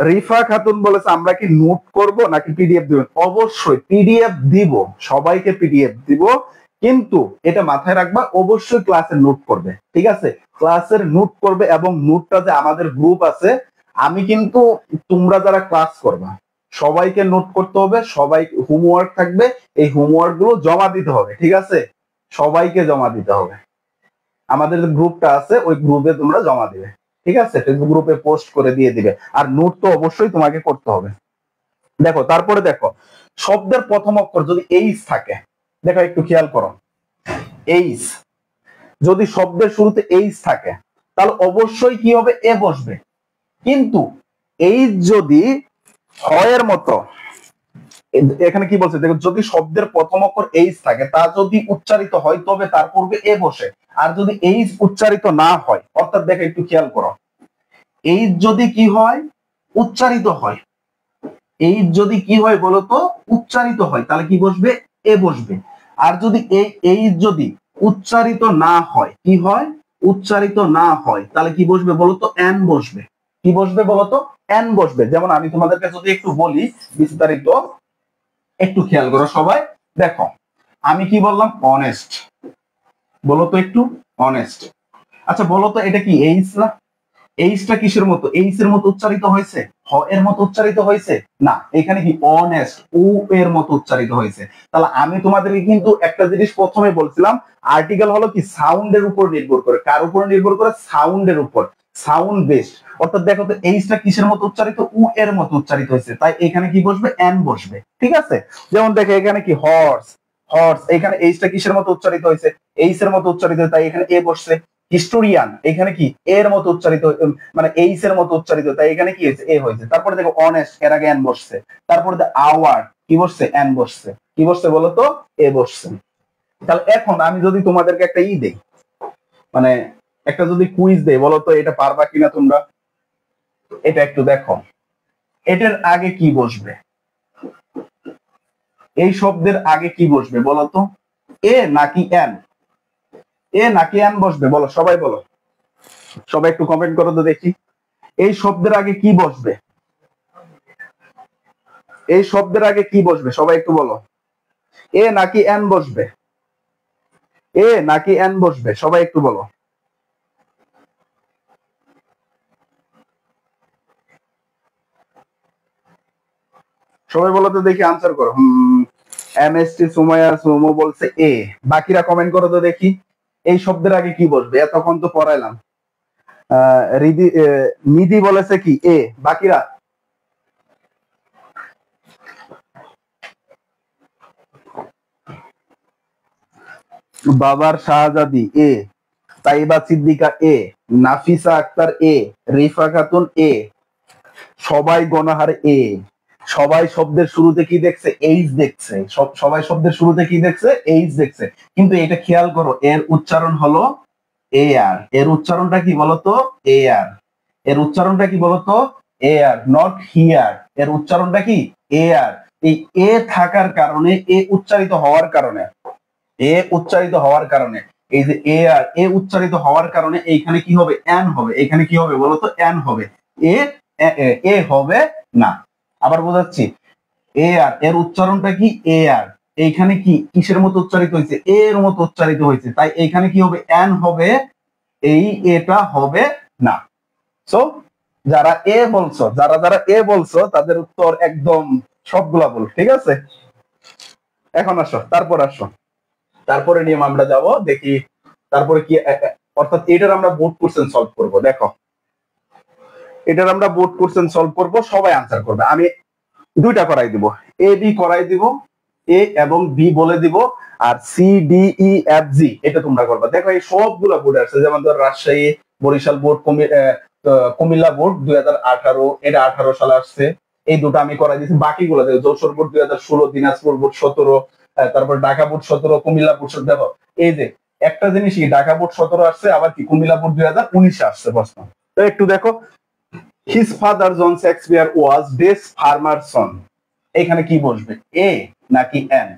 রিফা খাতুন বলেছে আমরা কি নোট করব নাকি পিডিএফ দিবেন? অবশ্যই পিডিএফ দিব, সবাইকে পিডিএফ দিব, কিন্তু এটা মাথায় রাখবা, অবশ্যই ক্লাসের নোট করবে। ঠিক আছে। ক্লাসের নোট করবে, এবং নোটটা যে আমাদের গ্রুপ আছে, আমি কিন্তু তোমরা যারা ক্লাস করবা সবাইকে নোট করতে হবে, সবাই হোমওয়ার্ক থাকবে, এই হোমওয়ার্ক গুলো জমা দিতে হবে। ঠিক আছে। সবাইকে জমা দিতে হবে। আমাদের যে গ্রুপটা আছে, ওই গ্রুপে তোমরা জমা দিবে। ঠিক আছে। ফেসবুক গ্রুপে পোস্ট করে দিয়ে দিবে। আর নোট তো অবশ্যই তোমাকে করতে হবে। দেখো তারপরে দেখো, শব্দের প্রথম অক্ষর যদি এইচ থাকে, দেখো একটু খেয়াল করো, এইচ যদি শব্দের শুরুতে এইচ থাকে, তাহলে অবশ্যই কি হবে? এ বসবে। কিন্তু এইচ যদি হয় মতো, এখানে কি বলছে দেখো, যদি শব্দের প্রথম অক্ষর এইচ থাকে, তা যদি উচ্চারিত হয়, তবে তার পূর্বে এ বসে। আর যদি এইচ উচ্চারিত না হয়, অর্থাৎ দেখো একটু খেয়াল করো, এইচ যদি কি হয়? উচ্চারিত হয়। এইচ যদি কি হয় বলতো? উচ্চারিত হয়, তাহলে কি বসবে? এ বসবে। আর যদি এই এইচ যদি উচ্চারিত না হয়, কি হয়? উচ্চারিত না হয়, তাহলে কি বসবে বলতো? এন বসবে। কি বসবে বলতো? এন বসবে। যেমন আমি তোমাদেরকে যদি একটু বলি বিস্তারিত, একটু খেয়াল করো সবাই। দেখো আমি কি বললাম? অনেস্ট, বলতো একটু অনেস্ট। আচ্ছা বলতো এটা কি এইচ না? এইচটা কিসের মতো? এইচ এর মতো উচ্চারিত হয়েছে? হ এর মতো উচ্চারিত হয়েছে? না, এখানে কি অনেস্ট, ও এর মতো উচ্চারিত হয়েছে। তাহলে আমি তোমাদেরকে কিন্তু একটা জিনিস প্রথমে বলছিলাম, আর্টিকেল হলো কি সাউন্ডের উপর নির্ভর করে। কার উপর নির্ভর করে? সাউন্ডের উপর, সাউন্ড বেসড। অর্থাৎ দেখো তো এইচটা কিসের মতো উচ্চারিত? উ এর মতো উচ্চারিত হয়েছে, তাই এখানে কি বসবে? এন বসবে। ঠিক আছে। যেমন দেখো এখানে কি হর্স, হর্স, এখানে এইচটা কিসের মতো উচ্চারিত হয়েছে? এইচ এর মতো উচ্চারিত হয়েছে, তাই এখানে এ বসছে। হিস্টোরিয়ান এখানে কি এর মতো উচ্চারিত, মানে এইস এর মতো উচ্চারিত, তাই এখানে কি হয়েছে এ হয়েছে। তারপরে দেখো অনেস্ট এর আগে এন বসছে, তারপরে আওয়ার কি বসছে এন বসছে, কি বসছে বলো তো এ বসছে। তাহলে এখন আমি যদি তোমাদেরকে একটা দেই, মানে একটা যদি কুইজ দেই, বলো তো এটা পারবা কিনা তোমরা, এটা একটু দেখো এটার আগে কি বসবে, এই শব্দের আগে কি বসবে বলো তো, এ নাকি এন, এ নাকি এন বসবে বলো, সবাই বলো, সবাই একটু কমেন্ট করো তো দেখি, এই শব্দের আগে কি বসবে, এই শব্দের আগে কি বসবে সবাই একটু বলো, এ নাকি এন বসবে, এ নাকি এন বসবে সবাই একটু বলো। সবাই বলো তো দেখি, আনসার করো। এমএসটি সুমাইয়া সুমো বলছে এ, বাকিরা কমেন্ট করো তো দেখি এই শব্দের আগে কি বসবে, এতক্ষণ তো পড়াইলাম। নিধি বলেছে কি এ, বাকিরা বাবার শাহজাদি এ, তাইবা সিদ্দিকা এ, নাফিসা আক্তার এ, রিফা খাতুন এ, সবাই গণহার এ, সবাই শব্দের শুরুতে কি দেখছে এইচ দেখছে, সবাই শব্দের শুরুতে কি দেখছে এইচ দেখছে, কিন্তু এটা খেয়াল করো এর উচ্চারণ হলো এ আর, এর উচ্চারণটা কি বলতো এ আর, এর উচ্চারণটা কি বলতো এ আর, নট হিয়ার, এর উচ্চারণটা কি এ আর। এই এ থাকার কারণে, এ উচ্চারিত হওয়ার কারণে, এ উচ্চারিত হওয়ার কারণে, এই যে এ আর এ উচ্চারিত হওয়ার কারণে এইখানে কি হবে এন হবে, এখানে কি হবে বলতো এন হবে, এ এ হবে না। আবার বোঝাচ্ছি, এ আর এর উচ্চারণটা কি এ আর, এইখানে কি কিসের মতো উচ্চারিত হয়েছে এর মতো উচ্চারিত হয়েছে, তাই এইখানে কি হবে এন হবে, এই এটা হবে না। সো যারা এ বলছো, যারা যারা এ বলছো তাদের উত্তর একদম সবগুলা বল, ঠিক আছে। এখন আসো, তারপর আসো, তারপরে নিয়ম আমরা যাব দেখি, তারপরে কি, অর্থাৎ এটার আমরা বোর্ড কোশ্চেন সলভ করব। দেখো এটার আমরা বোর্ড কোশ্চেন সলভ করব, সবাই আনসার করবে, আমি দুইটা করাই দিব, এ বি করাই দিব, এ এবং বি বলে দিব, আর C D E F G এটা তোমরা করবা। দেখো এই সবগুলা বোর্ড আছে, যেমন ধর রাজশাহী, বরিশাল বোর্ড, কুমিল্লা বোর্ড 2018, এটা 18 সালে আসছে, এই দুটো আমি করাই দিয়েছি। বাকিগুলো দেখো যশোর বোর্ড 2016, দিনাজপুর বোর্ড 17, তারপর ঢাকা বোর্ড 17, কুমিল্লা বোর্ড 17। দেখো এই যে একটা জিনিসই ঢাকা বোর্ড 17 আসছে, আবার কি কুমিল্লা বোর্ড 2019 আসছে প্রশ্ন। তো একটু দেখো, his father John Shakespeare was dash farmer's son, এখানে কি বসবে এ নাকি এন,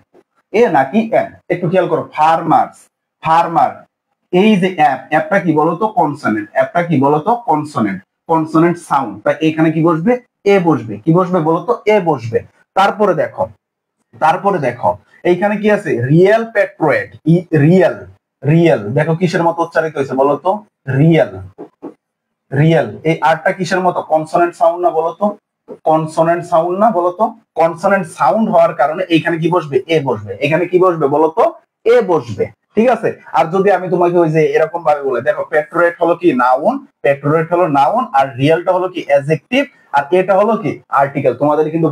এ নাকি এন, একটু খেয়াল করো। ফার্মার্স, ফার্মার, এই যে অ্যাপটা কি বলতো কনসোনেন্ট, অ্যাপটা কি বলতো কনসোনেন্ট, কনসোনেন্ট সাউন্ড, তাই এখানে কি বসবে এ বসবে, কি বসবে বলতো এ বসবে। তারপরে দেখো, তারপরে দেখো এইখানে কি আছে রিয়েল পেট্রোয়েট, রিয়েল, রিয়েল দেখো কিসের মতো উচ্চারিত হয়েছে বলতো রিয়েল, রিয়েল, এই আরটা কিসের মতো কনসোনেন্ট সাউন্ড না বলতো, কনসোনেন্ট সাউন্ড না বলতো, কনসোনেন্ট সাউন্ড হওয়ার কারণে এখানে কি বসবে এ বসবে, এখানে কি বসবে বলতো এ বসবে, ঠিক আছে। আর যদি আমি তোমাকে ওই যে এরকম ভাবে বলে, দেখো পেট্রোরেট হলো কি নাউন, পেট্রোরেট হলো নাউন, আর রিয়েলটা হলো কি অ্যাডজেক্টিভ, আর এটা হলো কি আর্টিকেল। তোমাদের কিন্তু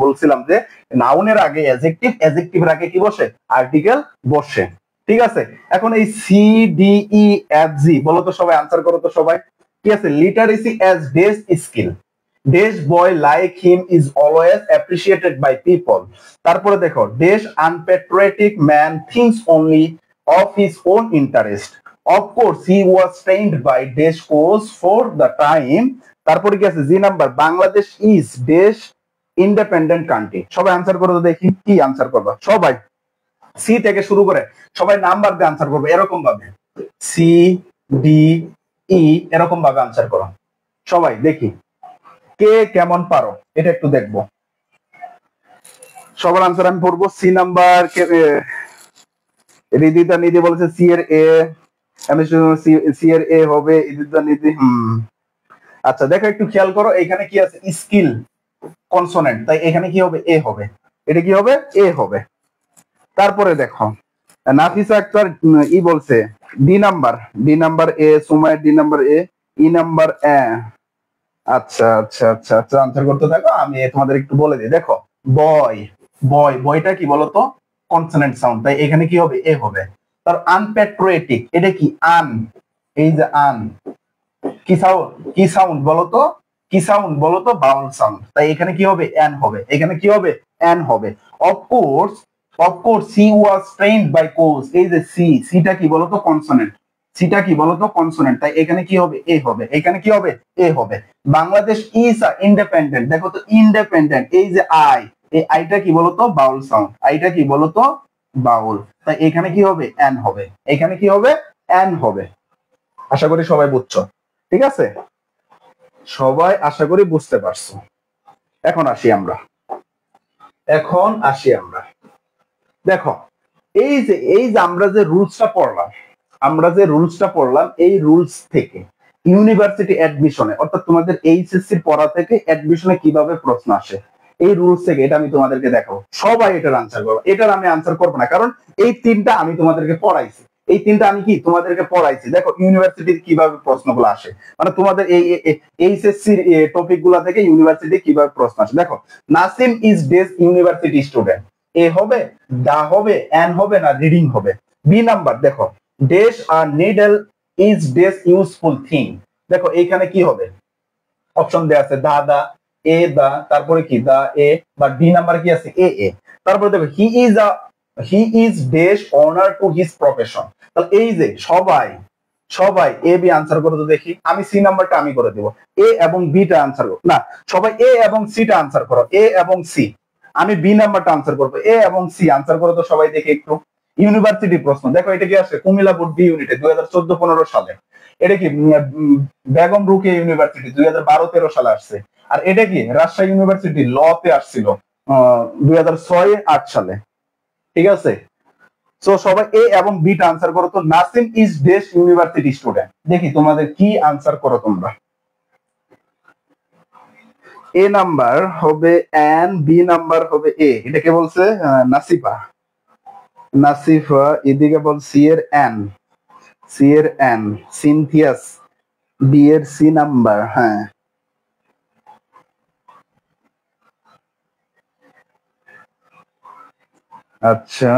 বলছিলাম যে নাউনের আগে অ্যাডজেক্টিভ, অ্যাডজেক্টিভের আগে কি বসে আর্টিকেল বসে, ঠিক আছে। এখন এই C D E F G বলো তো সবাই, আনসার করো তো সবাই, কি আছে literacy as best skill, dash boy like him is always appreciated by people. তারপরে দেখো dash unpatriotic man thinks only of his own interest, of course he was trained by dash course for the time. তারপরে কি আছে G number, Bangladesh is dash independent country. সবাই answer করো তো দেখি, কি আনসার করবা সবাই, সি থেকে শুরু করে সবাই নাম্বার দিয়ে আনসার করবে, এরকম ভাবে সি ডি ই এরকম ভাবে আনসার করো সবাই, দেখি কে কেমন পারো এটা একটু দেখবো। সবার আনসার আমি পড়বো। সি নাম্বার রিদিতা নিধি বলেছে সি এর এ, আমি সি এর এ হবে রিদিতা নিধি। আচ্ছা দেখো একটু খেয়াল করো, এখানে কি আছে স্কিল কনসোনেন্ট, তাই এখানে কি হবে এ হবে, এটা কি হবে এ হবে। তারপরে দেখো নাফিসা আক্তার ই বলছে D number, D number A, সুমাইয়ের D number A, E number A. আচ্ছা আচ্ছা আচ্ছা আচ্ছা আনসার করতে থাকো, আমি তোমাদের একটু বলে দিই। দেখো বয়, বয়, বয়টা কি বলতো কনসোনেন্ট সাউন্ড, তাই এখানে কি হবে এ হবে। তার আনপ্যাট্রিয়টিক, এটা কি আন, এই যে আন, কি সাউন্ড, কি সাউন্ড বলো তো, কি সাউন্ড বলো তো, বাউল সাউন্ড। তাই এখানে কি হবে, এন হবে, এখানে কি হবে, এন হবে। Of course, of course she was trained by coach. এই যে সি, সিটা কি বলতো, কনসোনেন্ট। সিটা কি বলতো, কনসোনেন্ট। তাই এখানে কি হবে, এ হবে, এখানে কি হবে, এ হবে। বাংলাদেশ ইজ ইন্ডিপেন্ডেন্ট, দেখো তো ইন্ডিপেন্ডেন্ট, এই যে আই, এই আইটা কি বলতো, বাউল সাউন্ড, আইটা কি বলতো, বাউল। তাই এখানে কি হবে, এন হবে, এখানে কি হবে, এন হবে। আশা করি সবাই বুঝছো, ঠিক আছে, সবাই আশা করি বুঝতে পারছো। এখন আসি আমরা, এখন আসি আমরা, দেখো এই যে আমরা যে রুলসটা পড়লাম, আমরা যে রুলসটা পড়লাম, এই রুলস থেকে ইউনিভার্সিটি অ্যাডমিশনে, অর্থাৎ তোমাদের এইচএসসি পড়া থেকে অ্যাডমিশনে কিভাবে প্রশ্ন আসে, এই রুলস থেকে এটা আমি তোমাদেরকে দেখাবো। সবাই এটার আনসার করবো, এটার আমি আনসার করবো না, কারণ এই তিনটা আমি তোমাদেরকে পড়াইছি, এই তিনটা আমি কি তোমাদেরকে পড়াইছি। দেখো ইউনিভার্সিটির কিভাবে প্রশ্নগুলো আসে, মানে তোমাদের এই এইচএসসি টপিক গুলা থেকে ইউনিভার্সিটি কিভাবে প্রশ্ন আসে। দেখো, Nasim is dash university student, a হবে, দা হবে, এন হবে, না রিডিং হবে। বি নাম্বার, দেখো ডেস আর needle is dash useful thing. দেখো এইখানে কি হবে, অপশন দেওয়া আছে দা, দা, এ দা, তারপরে কি দা এ, বা ডি নাম্বার কি আছে, এ এ। তারপরে দেখো he is dash honour to his profession. তাহলে এই যে সবাই, সবাই এ বি আনসার করে তো দেখি, আমি সি নাম্বারটা আমি করে দেবো, এ এবং বিটা আনসার করো না, সবাই এ এবং সিটা আনসার করো, এ এবং সি। আমি বি নাম্বারটা আনসার করবো, এ এবং সি আনসার করো তো সবাই দেখি একটু। ইউনিভার্সিটি প্রশ্ন, দেখো এটা কি আসে, কুমিল্লা বোর্ড বি ইউনিটে 2014-15 সালে। এটা কি বেগম রুকে ইউনিভার্সিটি 2012-13 সালে আসছে। আর এটা কি রাজশাহী ইউনিভার্সিটি ল তে আসছিল 2006-8 সালে, ঠিক আছে। সো সবাই এ এবং বিটা আনসার করো তো। Nasim is dash university student, দেখি তোমাদের কি আনসার করো তোমরা। এ নাম্বার হবে এন, বি নাম্বার হবে এ, এটা কে বলছে, নাসিফা, নাসিফা। এদিকে বল সি এর এন, সি এর এন, সিনথিয়াস, বি এর সি নাম্বার, হ্যাঁ। আচ্ছা,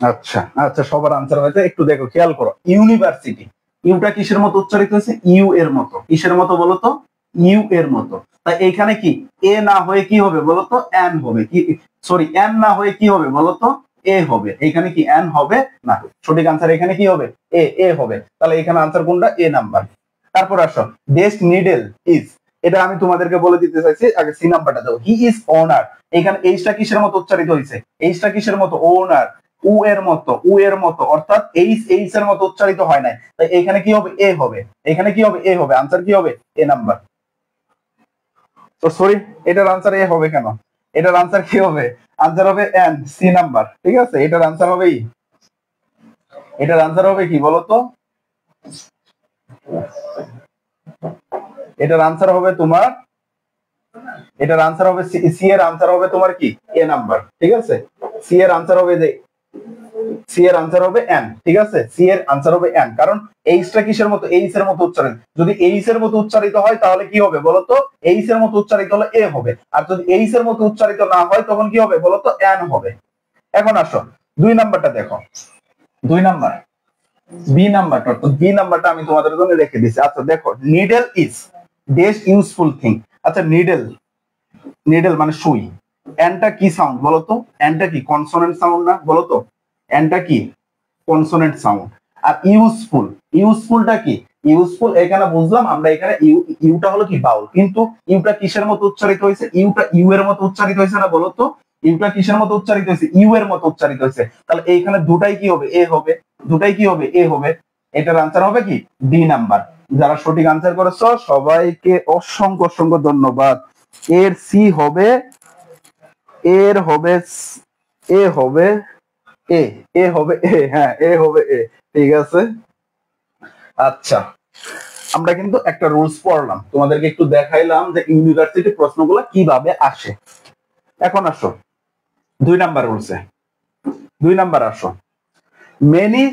আচ্ছা, আচ্ছা, সবার আনসার হয়েছে, একটু দেখো খেয়াল করো। ইউনিভার্সিটি, ইউটা কিসের মতো উচ্চারিত হয়েছে, ইউ এর মতো। কিসের মতো বলতো, ইউ এর মতো। তাই এখানে কি এ না হয়ে কি হবে বলতো, এন হবে, কি সরি, এন না হয়ে কি হবে বলতো, এ হবে। এখানে কি এন হবে না, সঠিক আনসার এখানে কি হবে, এ, এ হবে। তাহলে এখানে আনসার কোনটা, এ নাম্বার। তারপর আসো, ডেস্ট নিডেল ইজ, এটা আমি তোমাদেরকে বলে দিতে চাইছি, আগে সি নাম্বারটা দাও। হি ইজ ওনার, এখানে এইচটা কিসের মতো উচ্চারিত হয়েছে, এইচটা কিসের মতো, ওনার, উ এর মতো, উ এর মতো, অর্থাৎ এইচ, এইচ এর মতো উচ্চারিত হয় নাই। তাই এখানে কি হবে, এ হবে, এখানে কি হবে, এ হবে। আনসার কি হবে, এ নাম্বার। তো সরি, এটার আনসার এ হবে কেন, এটার আনসার কি হবে, আনসার হবে এন, সি নাম্বার, ঠিক আছে। এটার আনসার হবে এটার আনসার হবে কি বলতো, এটার আনসার হবে তোমার, এটার আনসার হবে সি এর আনসার হবে তোমার কি, এ নাম্বার, ঠিক আছে। সি এর আনসার হবে যে, সি এর আনসার হবে এন, ঠিক আছে। সি এর আনসার হবে এন, কারণ এইচটা কিসের মতো, এইচ এর মতো উচ্চারণ। যদি এইচ এর মতো উচ্চারিত হয় তাহলে কি হবে বলতো, এইচ এর মতো উচ্চারিত হলে এ হবে। আর যদি এইচ এর মতো উচ্চারিত না হয় তখন কি হবে বলতো, এন হবে। এখন আসো দুই নাম্বারটা দেখো, দুই নাম্বার, বি নাম্বারটা, তো বি নাম্বারটা আমি তোমাদের জন্য রেখে দিচ্ছি। আচ্ছা দেখো, needle is dash useful thing. আচ্ছা নিডল, নিডল মানে সুই, এনটা কি সাউন্ড বলতো, এনটা কি কনসোনেন্ট সাউন্ড না বলতো, এনটা কি কনসোনেন্ট সাউন্ড। আর ইউজফুল, ইউজফুলটা কি, ইউজফুল এখানে বুঝলাম আমরা, এখানে ইউটা হলো কি বাউল, কিন্তু ইউটা কিসের মতো উচ্চারিত হয়েছে, ইউটা ইউ এর মতো উচ্চারিত হয়েছে না বলতো, ইউটা কিসের মতো উচ্চারিত হয়েছে, ইউ এর মতো উচ্চারিত হয়েছে। তাহলে এইখানে দুটাই কি হবে, এ হবে, দুটাই কি হবে, এ হবে। এটার আনসার হবে কি, ডি নাম্বার। যারা সঠিক আনসার করেছো সবাইকে অসংখ্য অসংখ্য ধন্যবাদ। এর সি হবে, এর হবে, এ হবে, এ, এ হবে এ, হ্যাঁ এ হবে এ, ঠিক আছে। আচ্ছা, আমরা কিন্তু একটা রুলস পড়লাম, তোমাদেরকে একটু দেখাইলাম যে ইউনিভার্সিটি প্রশ্নগুলো কিভাবে আসে। এখন আসো, 2 নাম্বার রুলসে 2 নাম্বার আসো, মেনি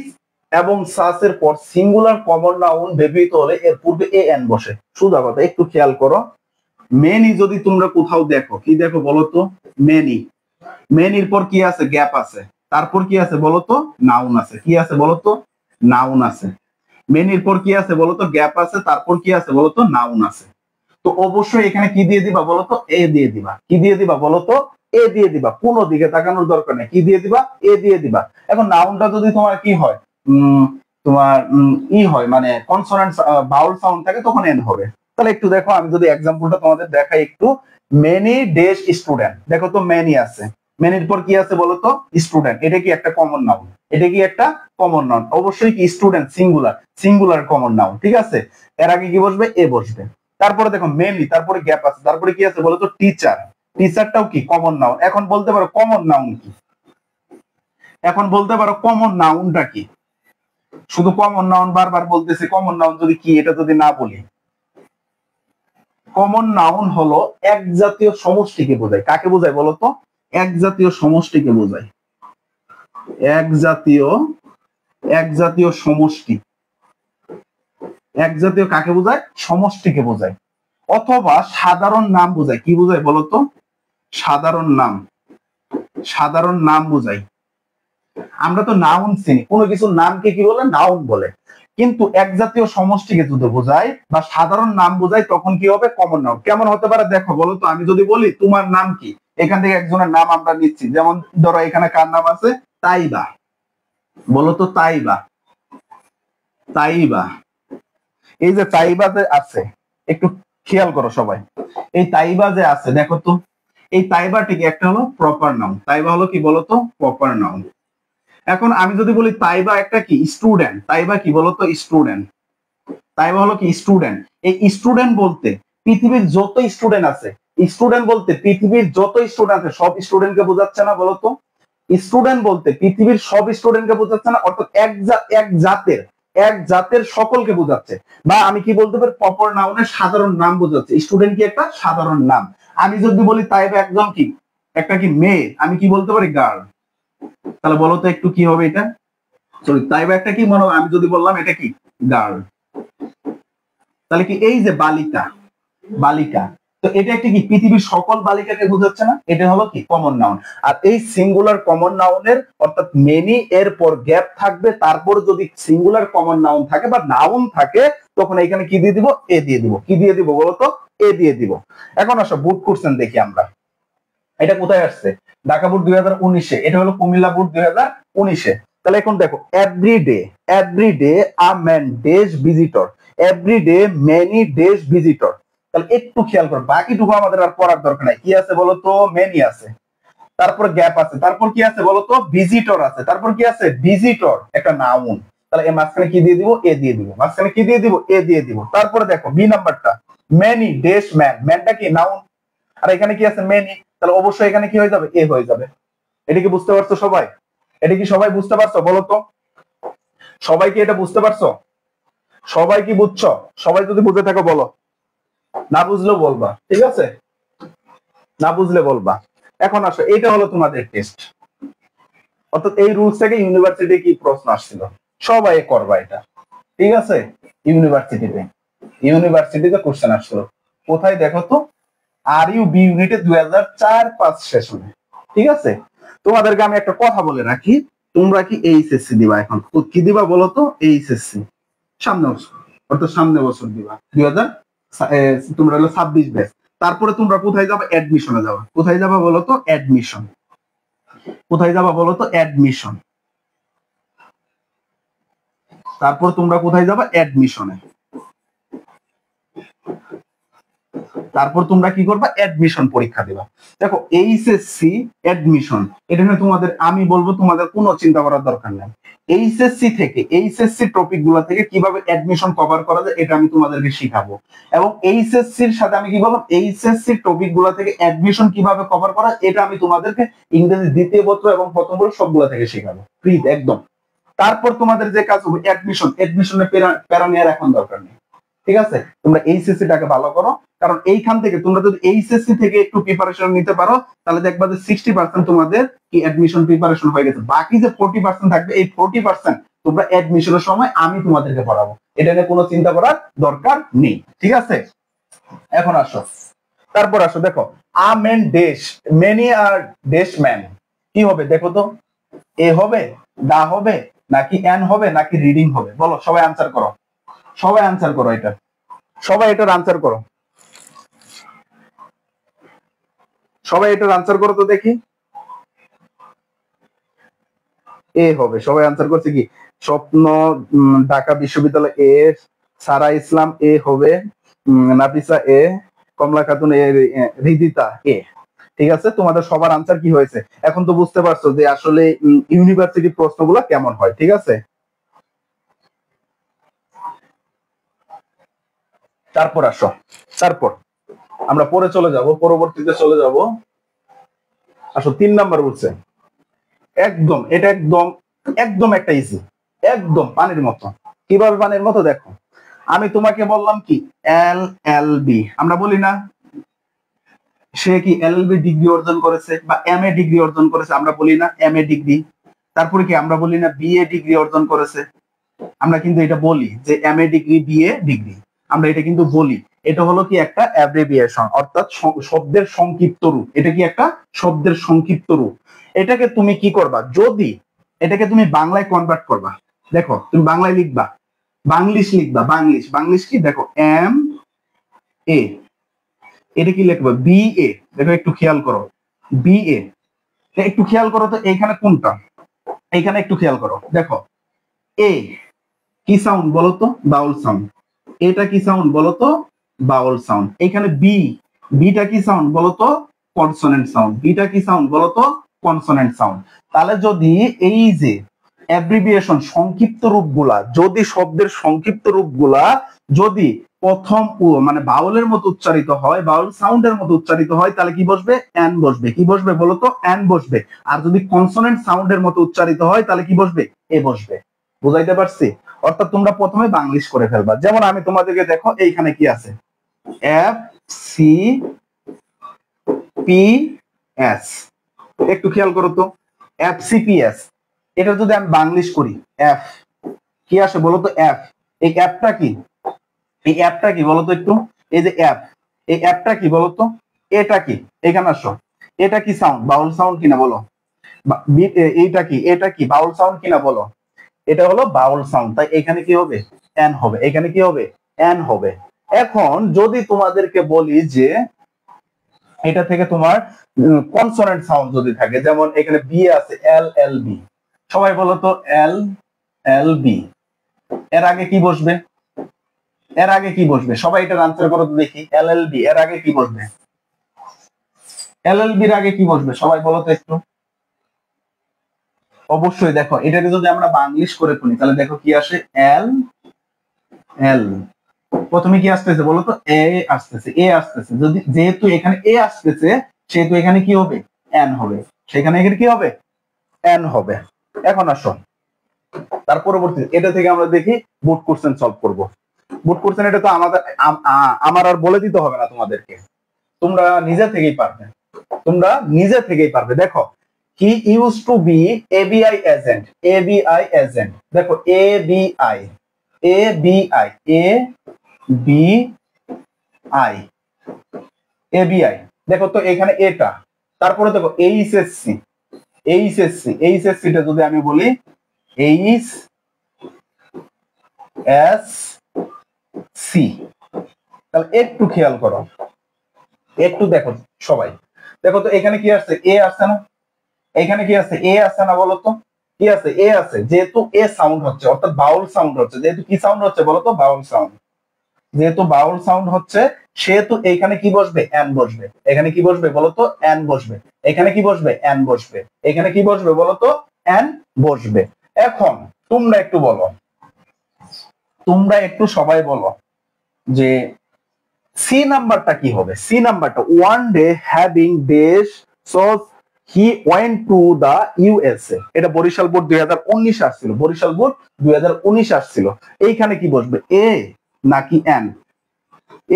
এবং সাসের পর সিঙ্গুলার কমন নাউন ব্যবহৃত হলে এর পূর্বে এ এন বসে। সোজা কথা, একটু খেয়াল করো। মেনি যদি তোমরা কোথাও দেখো, কি দেখো বলো তো? মেনি, মেনির পর কি আছে? গ্যাপ আছে। তারপর কি আছে বলো তো? নাউন আছে। কি আছে বলো তো? নাউন আছে। মেনির পর কি আছে বলো তো? গ্যাপ আছে। তারপর কি আছে বলো তো? নাউন আছে। তো অবশ্যই এখানে কি দিয়ে দিবা বলো তো? এ দিয়ে দিবা। কি দিয়ে দিবা বলো তো? এ দিয়ে দিবা। কোনো দিকে তাকানোর দরকার নেই। কি দিয়ে দিবা? এ দিয়ে দিবা। এখন নাউনটা যদি তোমার কি হয়, তোমার ই হয়, মানে কনসোনেন্ট বাউল সাউন্ড থাকে, তখন এন হবে। তাহলে একটু দেখো, আমি যদি এক্সাম্পলটা তোমাদের দেখাই একটু। মেনি ডেজ স্টুডেন্ট, দেখো তো মেনি আছে, মেনির পর কি আছে বলো তো? স্টুডেন্ট। এটা কি একটা কমন নাউন? এটা কি একটা কমন নাউন? অবশ্যই কি student singular, singular common noun, ঠিক আছে। এর আগে কি বসবে? এ বসবে। তারপরে দেখো মেনলি, তারপরে গ্যাপ আছে, তারপরে কি আছে বলতো? টিচার। টিচারটাও কি কমন নাউন? এখন বলতে পারো কমন নাউন কি? এখন বলতে পারো কমন নাউনটা কি? শুধু কমন নাউন বারবার বলতেছে, কমন নাউন যদি কি এটা যদি না বলি। কমন নাউন হলো এক জাতীয় সমষ্টিকে বোঝায়। কাকে বোঝায় বলতো? এক জাতীয় সমষ্টিকে বোঝায়। এক জাতীয়, এক জাতীয় সমষ্টি। এক জাতীয় কাকে বোঝায়? সমষ্টিকে বোঝায়। অথবা সাধারণ নাম বোঝায়। কি বোঝায় বলতো? সাধারণ নাম, সাধারণ নাম বোঝায়। আমরা তো নাউন চিনি, কোনো কিছুর নামকে কি বলে? নাউন বলে। কিন্তু এক জাতীয় সমষ্টিকে যদি বোঝায় বা সাধারণ নাম বোঝায়, তখন কি হবে? Common noun. কেমন হতে পারে দেখো বলতো? আমি যদি বলি তোমার নাম কি, এখান থেকে একজনের নাম আমরা নিচ্ছি। যেমন ধরো এখানে কার নাম আছে? তাইবা। বলতো তাইবা, তাইবা। এই যে তাইবা যে আছে, একটু খেয়াল করো সবাই। এই তাইবা যে আছে দেখো তো, এই তাইবাটিকে একটা হলো প্রপার নাউন। তাইবা হলো কি বলতো? Proper noun. এখন আমি যদি বলি তাইবা একটা কি? স্টুডেন্ট। তাইবা কি বলতো? স্টুডেন্ট। তাইবা হলো কি? স্টুডেন্ট। এই স্টুডেন্ট বলতে পৃথিবীর যত স্টুডেন্ট আছে, স্টুডেন্ট বলতে পৃথিবীর যত স্টুডেন্ট আছে সব স্টুডেন্টকে বোঝাচ্ছে না বলতো? স্টুডেন্ট বলতে পৃথিবীর সব স্টুডেন্টকে বোঝাচ্ছে না, অর্থাৎ এক জাতের, এক জাতের সকলকে বোঝাচ্ছে। বা আমি কি বলতে পারি? প্রপার নাউনের সাধারণ নাম বোঝাচ্ছে। স্টুডেন্ট কি একটা সাধারণ নাম। আমি যদি বলি তাইবা একজন কি? একটা কি মেয়ে, আমি কি বলতে পারি? গার্ল। তাহলে বলো তো একটু কি হবে এটা? সরি, তাইবা একটা কি মনে, আমি যদি বললাম এটা কি? গার্ল। তাহলে কি এই যে বালিকা, বালিকা, তো এটা একটা কি? পৃথিবীর সকল বালিকাকে বোঝাচ্ছে না? এটা হলো কি? Common noun. আর এই সিঙ্গুলার কমন নাউনের, অর্থাৎ মেনি এর পর গ্যাপ থাকবে, তারপর যদি সিঙ্গুলার কমন নাউন থাকে বা নাউন থাকে, তখন এখানে কি দিয়ে দিব? এ দিয়ে দিব। কি দিয়ে দিব বলতো? এ দিয়ে দিব। এখন আসো বুট কোশ্চেন দেখি আমরা। এটা কোথায় আসছে? ঢাকা বোর্ড 2019-এ। এটা হলো কুমিল্লা বোর্ড 2019-এ। তাহলে এখন দেখো, everyday a man dash visitor, everyday many dash visitor. তাহলে একটু খেয়াল করো, বাকিটুকু আমাদের আর পড়ার দরকার নাই। কি আছে বলতো? মেনি আছে, তারপর গ্যাপ আছে, তারপর কি আছে বলতো? ভিজিটর আছে, তারপর কি আছে? ভিজিটর একটা নাউন। তাহলে এর মাঝখানে কি দিয়ে দিব? এ দিয়ে দিব। মাঝখানে কি দিয়ে দিব? এ দিয়ে দিব। তারপরে দেখো বি নাম্বারটা, মেনি ডেজ ম্যান, ম্যানটা কি? নাউন। আর এখানে কি আছে? মেনি। তাহলে অবশ্যই এখানে কি হয়ে যাবে? এ হয়ে যাবে। এটা কি বুঝতে পারছো সবাই? এটা কি সবাই বুঝতে পারছো বলো তো? সবাই কি এটা বুঝতে পারছো? সবাই কি বুঝছো? সবাই যদি বুঝে থাকো বলো, না বুঝলেও বলবা, ঠিক আছে? না বুঝলে বলবা। এখন আসো, এটা হলো তোমাদের টেস্ট। অর্থাৎ এই রুলস থেকে ইউনিভার্সিটি কি প্রশ্ন আসছিল, সবাই করবা এটা, ঠিক আছে? ইউনিভার্সিটিতে, ইউনিভার্সিটিতে কোশ্চেন আসছিল। কোথায় দেখো তো? আর ইউ বি ইউনিটে 2004-05 সেশনে, ঠিক আছে? তোমাদেরকে আমি একটা কথা বলে রাখি, তোমরা কি এইচএসসি দিবা এখন? কি দিবা বলো তো? এইচএসসি সামনে বছর, অর্থাৎ সামনে বছর দিবা 2000, তোমরা হলো 26 ব্যাচ। তারপরে তোমরা কোথায় যাবে? অ্যাডমিশনে যাবা। কোথায় যাবা বলো তো? অ্যাডমিশন। কোথায় যাবা বলো তো? অ্যাডমিশন। তারপর তোমরা কোথায় যাবা? অ্যাডমিশনে। তারপর তোমরা কি করবা? অ্যাডমিশন পরীক্ষা দিবা। দেখো এইচএসসি অ্যাডমিশন, এটা নিয়ে তোমাদের আমি বলবো তোমাদের কোনো চিন্তা করার দরকার নাই। এইচএসসি থেকে, এইচএসসি টপিক গুলা থেকে কিভাবে অ্যাডমিশন কভার করা যায় এটা আমি তোমাদেরকে শিখাবো। এবং এইচএসসির সাথে আমি কি বললাম? এইচএসসি টপিক গুলা থেকে অ্যাডমিশন কিভাবে কভার করা, এটা আমি তোমাদেরকে ইংরেজি দ্বিতীয় পত্র এবং প্রথম পত্র সবগুলা থেকে শিখাবো, ফ্রি একদম। তারপর তোমাদের যে কাজ হবে অ্যাডমিশন, অ্যাডমিশনে প্যারা নেওয়ার এখন দরকার নেই। ঠিক আছে, তোমরা এইচএসসি টাকে ভালো করো, কারণ এইখান থেকে তোমরা যদি এইচএসসি থেকে একটু প্রিপারেশন নিতে পারো তাহলে দেখবা যে 60% তোমাদের কি অ্যাডমিশন প্রিপারেশন হয়ে গেছে। বাকি যে 40% থাকবে এই 40% তোমরা অ্যাডমিশনের সময় আমি তোমাদেরকে পড়াবো, এটা নিয়ে কোনো চিন্তা করার দরকার নেই। ঠিক আছে, এখন আসো, তারপর আসো দেখো, আ মেন ডেশ, মেনি আর ডেশ ম্যান, কি হবে দেখো তো, এ হবে, দা হবে, নাকি এন হবে, নাকি রিডিং হবে? বলো, সবাই আনসার করো, সবাই আনসার করো, এটা সবাই এটার আনসার করো, সবাই এটার আনসার করো তো দেখি। এ হবে, সবাই আনসার করছে কি? স্বপ্ন ঢাকা বিশ্ববিদ্যালয় এ, সারা ইসলাম এ হবে, নাফিসা এ, কমলা খাতুন এ, হৃদিতা এ। ঠিক আছে, তোমাদের সবার আনসার কি হয়েছে? এখন তো বুঝতে পারছো যে আসলে ইউনিভার্সিটি প্রশ্নগুলো কেমন হয়। ঠিক আছে, তারপর আসো, তারপর আমরা পরে চলে যাব, পরবর্তীতে চলে যাব। আসো 3 নাম্বার বলছে, একদম এটা একদম একদম একটা ইজি, একদম পানির মতো। কিভাবে পানির মতো? দেখো, আমি তোমাকে বললাম কি এল এল বি, আমরা বলি না সে কি এলএলবি ডিগ্রি অর্জন করেছে বা এমএ ডিগ্রি অর্জন করেছে, আমরা বলি না এমএ ডিগ্রি। তারপরে কি আমরা বলি না বিএ ডিগ্রি অর্জন করেছে, আমরা কিন্তু এটা বলি যে এমএ ডিগ্রি বিএ ডিগ্রি, আমরা এটা কিন্তু বলি। এটা হলো কি একটা অ্যাব্রিভিয়েশন, অর্থাৎ শব্দের সংক্ষিপ্ত রূপ। এটা কি একটা শব্দের সংক্ষিপ্ত রূপ। এটাকে তুমি কি করবা, যদি এটাকে তুমি বাংলায় কনভার্ট করবা, দেখো তুমি বাংলায় লিখবা, বাংলিশ লিখবা, বাংলিশ, বাংলিশ কি দেখো এম এ, এটা কি লিখবা বি এ, দেখো একটু খেয়াল করো বি এ, একটু খেয়াল করো তো এইখানে কোনটা, এইখানে একটু খেয়াল করো, দেখো এ কি সাউন্ড বলো তো? বাউল সাউন্ড। এটা কি সাউন্ড বলো তো? বাউল সাউন্ড। এখানে বি, বিটা কি সাউন্ড বলো তো? Consonant sound. বিটা কি সাউন্ড বলো তো? Consonant sound. তাহলে যদি এই যে অ্যাব্রিভিয়েশন সংক্ষিপ্ত রূপগুলা, যদি শব্দের সংক্ষিপ্ত রূপগুলা যদি প্রথম মানে বাউলের মতো উচ্চারিত হয়, বাউল সাউন্ডের মতো উচ্চারিত হয়, তাহলে কি বসবে? এন বসবে। কি বসবে বলো তো? এন বসবে। আর যদি কনসোনেন্ট সাউন্ডের মতো উচ্চারিত হয় তাহলে কি বসবে? এ বসবে। বুঝাইতে পারছি? অর্থাৎ তোমরা প্রথমে বাংলিশ করে ফেলবা। যেমন আমি তোমাদেরকে দেখো এইখানে কি আছে, এফ সি পি এস, একটু খেয়াল করো তো, এফ সি পি এস, এটা যদি আমি বাংলিশ করি, এফ কি আসে বলো তো? এফ, এই অ্যাপটা কি, এই অ্যাপটা কি বলতো একটু? এই যে অ্যাপ, এই অ্যাপটা কি বলতো? এটা কি? এখানে আসো, এটা কি সাউন্ড? বাউল সাউন্ড কিনা বলো? এইটা কি, এটা কি বাউল সাউন্ড কিনা বলো? এটা হলো বাউল সাউন্ড, তাই এখানে কি হবে? এন হবে। এখানে কি হবে? এন হবে। এখন যদি তোমাদেরকে বলি যে এটা থেকে তোমার কনসোনেন্ট সাউন্ড যদি থাকে, যেমন এখানে বি আছে, এল এল বি, সবাই বলো তো এল এল বি, এর আগে কি বসবে? এর আগে কি বসবে? সবাই এটার আনসার করো তো দেখি, এল এল বি এর আগে কি বসবে? এল এল বির আগে কি বসবে সবাই বলো তো একটু। অবশ্যই দেখো, এটাকে যদি আমরা বাংলিশ করে ফেলি তাহলে দেখো কি আসে, এল এল, প্রথমে কি আসতেছে বলো তো? এ আসতেছে, এ আসতেছে। যদি যেহেতু এখানে এ আসতেছে সেহেতু এখানে কি হবে? এন হবে। সেখানে এখানে কি হবে? এন হবে। এখন আসো, তার পরবর্তী এটা থেকে আমরা দেখি বুট কোশ্চেন সলভ করব। বুট কোশ্চেন এটা তো আমাদের আমার আর বলে দিতে হবে না তোমাদেরকে, তোমরা নিজে থেকেই পারবে, তোমরা নিজে থেকেই পারবে। দেখো, he use to be ABI agent, ABI agent, দেখো ABI, ABI, A B I, ABI, দেখো তো এখানে এটা, তারপরে দেখো এইচএসসি, এইচএসসি, এইচএসসি টা যদি আমি বলি এইচ এস সি, তাহলে একটু খেয়াল করো, একটু দেখো সবাই, দেখো তো এখানে কি আসছে? এ আসছে না? এখানে কি আছে? এ আসছে না বলো তো? কি আছে? এ আছে। যেহেতু এ সাউন্ড হচ্ছে, অর্থাৎ বাউল সাউন্ড হচ্ছে, যেহেতু কি সাউন্ড হচ্ছে বলো তো? বাউল সাউন্ড। যেহেতু বাউল সাউন্ড হচ্ছে সেহেতু এখানে কি বসবে? এন বসবে। এখানে কি বসবে বলতো? এন বসবে। এখানে কি বসবে? এন বসবে। এখানে কি বসবে বলতো? এন বসবে। এখন তোমরা একটু বলো, তোমরা একটু সবাই বলো যে সি নাম্বারটা কি হবে? সি নাম্বারটা, one day having dash so he went to the USA, এটা বরিশাল বোর্ড 2019 আসছিল, বরিশাল বোর্ড 2019 আসছিল। এইখানে কি বসবে? এ নাকি এন?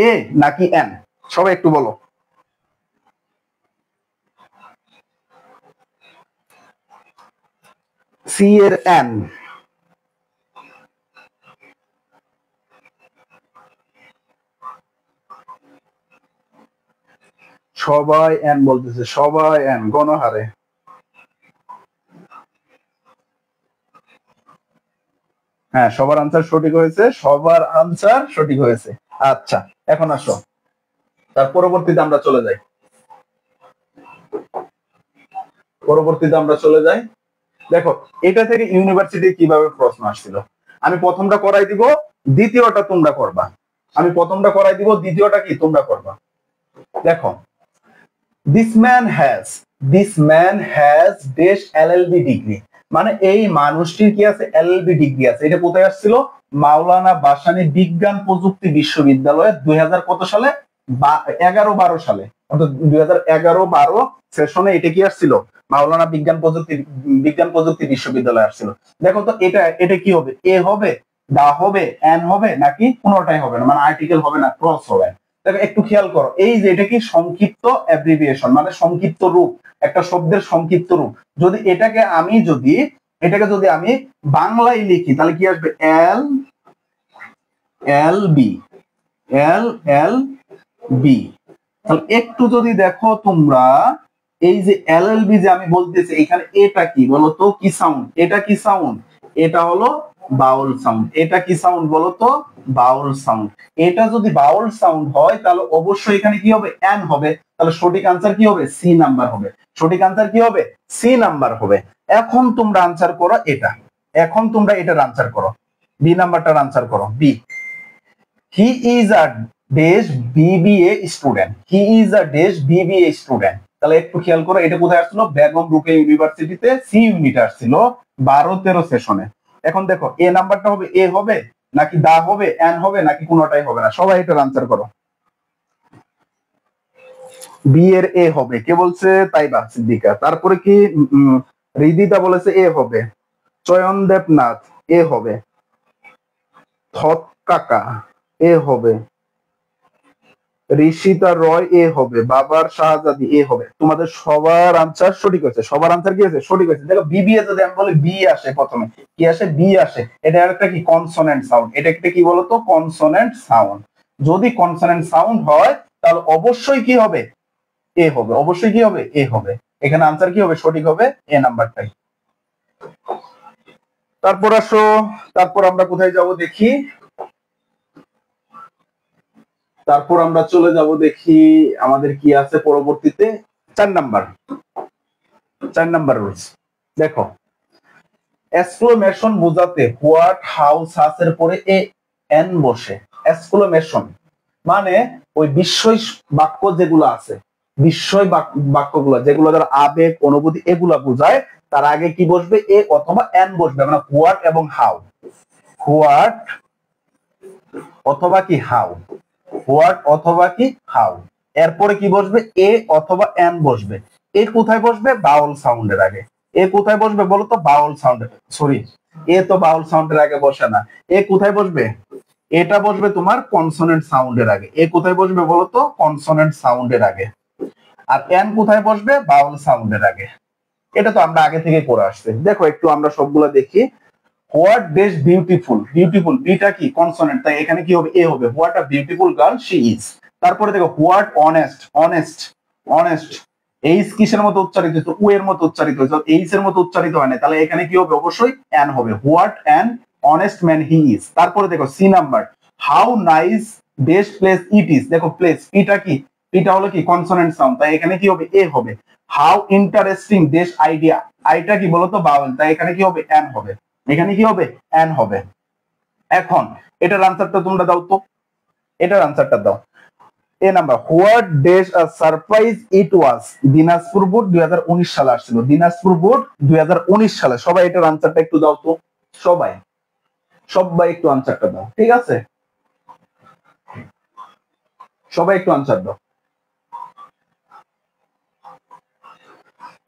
এ নাকি এন? সবাই একটু বলো। সি এর এন। সবাই এন বলতেছে, সবাই এন গণহারে। হ্যাঁ, সবার আনসার সঠিক হয়েছে, সবার আনসার সঠিক হয়েছে। আচ্ছা, এখন আসো, তার পরবর্তীতে আমরা চলে যাই। দেখো, এটা থেকে ইউনিভার্সিটি কিভাবে প্রশ্ন আসছিল। আমি প্রথমটা করাই দিব, দ্বিতীয়টা তোমরা করবা। দ্বিতীয়টা কি তোমরা করবা। দেখো, this man has dash LLB degree, মানে এই মানুষটির কি আছে, এলএলবি ডিগ্রি আছে। এটা কোথায় আসছিল? মাওলানা ভাসানী বিজ্ঞান প্রযুক্তি বিশ্ববিদ্যালয়ে 2000 কত সালে, 11-12 সালে, অর্থাৎ 2011-12 সেশনে এটা কি আসছিল, মাওলানা বিজ্ঞান প্রযুক্তি বিশ্ববিদ্যালয়ে আসছিল। দেখো তো, এটা কি হবে, এ হবে, দা হবে, এন হবে, নাকি কোনোটাই হবে না, মানে আর্টিকেল হবে না, ক্রস হবে। দেখো একটু খেয়াল করো, এই যে এটা কি সংক্ষিপ্ত অ্যাব্রিভিয়েশন, মানে সংক্ষিপ্ত রূপ, একটা শব্দের সংক্ষিপ্ত রূপ। যদি এটাকে যদি আমি বাংলায় লিখি তাহলে কি আসবে, এল এল বি, এল এল বি। তাহলে একটু যদি দেখো তোমরা, এই যে এল এল বি যে আমি বলতেছি, এখানে এটা কি বলতো, কি সাউন্ড, এটা কি সাউন্ড, এটা হলো বাউল সাউন্ড। এটা কি সাউন্ড বলতো, বাউল সাউন্ড। এটা যদি বাউল সাউন্ড হয় তাহলে অবশ্যই এখানে কি হবে, এন হবে। তাহলে সঠিক আনসার কি হবে, সি নাম্বার হবে। সঠিক আনসার কি হবে, সি নাম্বার হবে। এখন তোমরা আনসার করো এটা, এখন তোমরা এটার আনসার করো, বি নাম্বারটার আনসার করো। B, he is a dash BBA student, he is a dash BBA student. তাহলে একটু খেয়াল করো, এটা কোথায় আসছিল, বেগম রোকেয়া ইউনিভার্সিটিতে সি ইউনিট আসছিল 12-13 সেশনে। এখন দেখো, এ নাম্বারটা হবে, এ হবে, নাকি দা হবে, এন হবে, নাকি কোনোটাই হবে না। সবাই এটার আনসার করো। বি এর এ হবে, কে বলছে, তাইবা সিদ্দিকা। তারপরে কি রিদিতা বলেছে এ হবে, চয়ন দেবনাথ এ হবে, থত কাকা এ হবে, ঋষিতা রয় এ হবে, বাবার শাহজাদি এ হবে। তোমাদের সবার আনসার সঠিক হয়েছে, সবার আনসার কি হয়েছে, সঠিক হয়েছে। দেখো, বিবিএ যদি আমি বলি, বি আসে প্রথমে, কি আসে, বি আসে। এটা একটা কি, কনসোনেন্ট সাউন্ড। এটা একটা কি বলতো, কনসোনেন্ট সাউন্ড। যদি কনসোনেন্ট সাউন্ড হয় তাহলে অবশ্যই কি হবে, এ হবে, অবশ্যই কি হবে, এ হবে। এখানে আনসার কি হবে, সঠিক হবে এ নাম্বারটাই। তারপর আসো, তারপর আমরা কোথায় যাব দেখি, তারপর আমরা চলে যাব দেখি আমাদের কি আছে পরবর্তীতে। 4 নাম্বার রুলস। দেখো, এক্সক্লেমেশন বোঝাতে হোয়াট, হাউ, সাস এর পরে এ এন বসে। এক্সক্লেমেশন মানে ওই বিস্ময় বাক্য যেগুলো আছে, বিস্ময় বাক্যগুলো যেগুলো দ্বারা আবেগ, অনুভূতি এগুলা বোঝায়, তার আগে কি বসবে, এ অথবা এন বসবে। মানে হোয়াট এবং হাউ, হোয়াট অথবা কি হাউ, হোয়াট অথবা কি হাউ। এরপরে কি বসবে, এ অথবা এন বসবে। এ কোথায় বসবে, বাউল সাউন্ডের আগে। এ কোথায় বসবে বলতো, বাউল সাউন্ড, সরি, এ তো বাউল সাউন্ডের আগে বসে না। এ কোথায় বসবে, এটা বসবে তোমার কনসোনেন্ট সাউন্ডের আগে। এ কোথায় বসবে বলতো, কনসোনেন্ট সাউন্ডের আগে। আর এন কোথায় বসবে, বাউল সাউন্ডের আগে। এটা তো আমরা আগে থেকে করে আসছি। দেখো একটু আমরা সবগুলো দেখি। What days beautiful, beautiful beta কি, কনসোনেন্ট, তাই এখানে কি হবে, এ হবে। What a beautiful girl she is. তারপরে দেখো, what honest, honest, honest, H কিসের মতো উচ্চারিত হয়েছে, উ এর মতো উচ্চারিত হয়েছে, এইচ এর মতো উচ্চারিত হয় না, তাহলে এখানে কি হবে, অবশ্যই এন হবে। What an honest man he is. তারপরে দেখো, C number, how nice the place it is. দেখো, প্লেস, পিটা কি, পিটা হলো কি, কনসোনেন্ট সাউন্ড, তাই এখানে কি হবে, এ হবে। হাউ ইন্টারেস্টিং ডেস আইডিয়া, আইটা কি বলতো, বাউল, তাই এখানে কি হবে, এন হবে। এখানে কি হবে, এন হবে। এখন এটার আনসারটা তোমরা দাও তো, এটার আনসারটা দাও। A number, what dash a surprise it was. Dinajpur board 2019 সালে আসছিল, দিনাজপুর বোর্ড 2019 সালে। সবাই এটার আনসারটা একটু দাও তো, সবাই, সবাই একটু আনসারটা দাও, ঠিক আছে, সবাই একটু আনসার দাও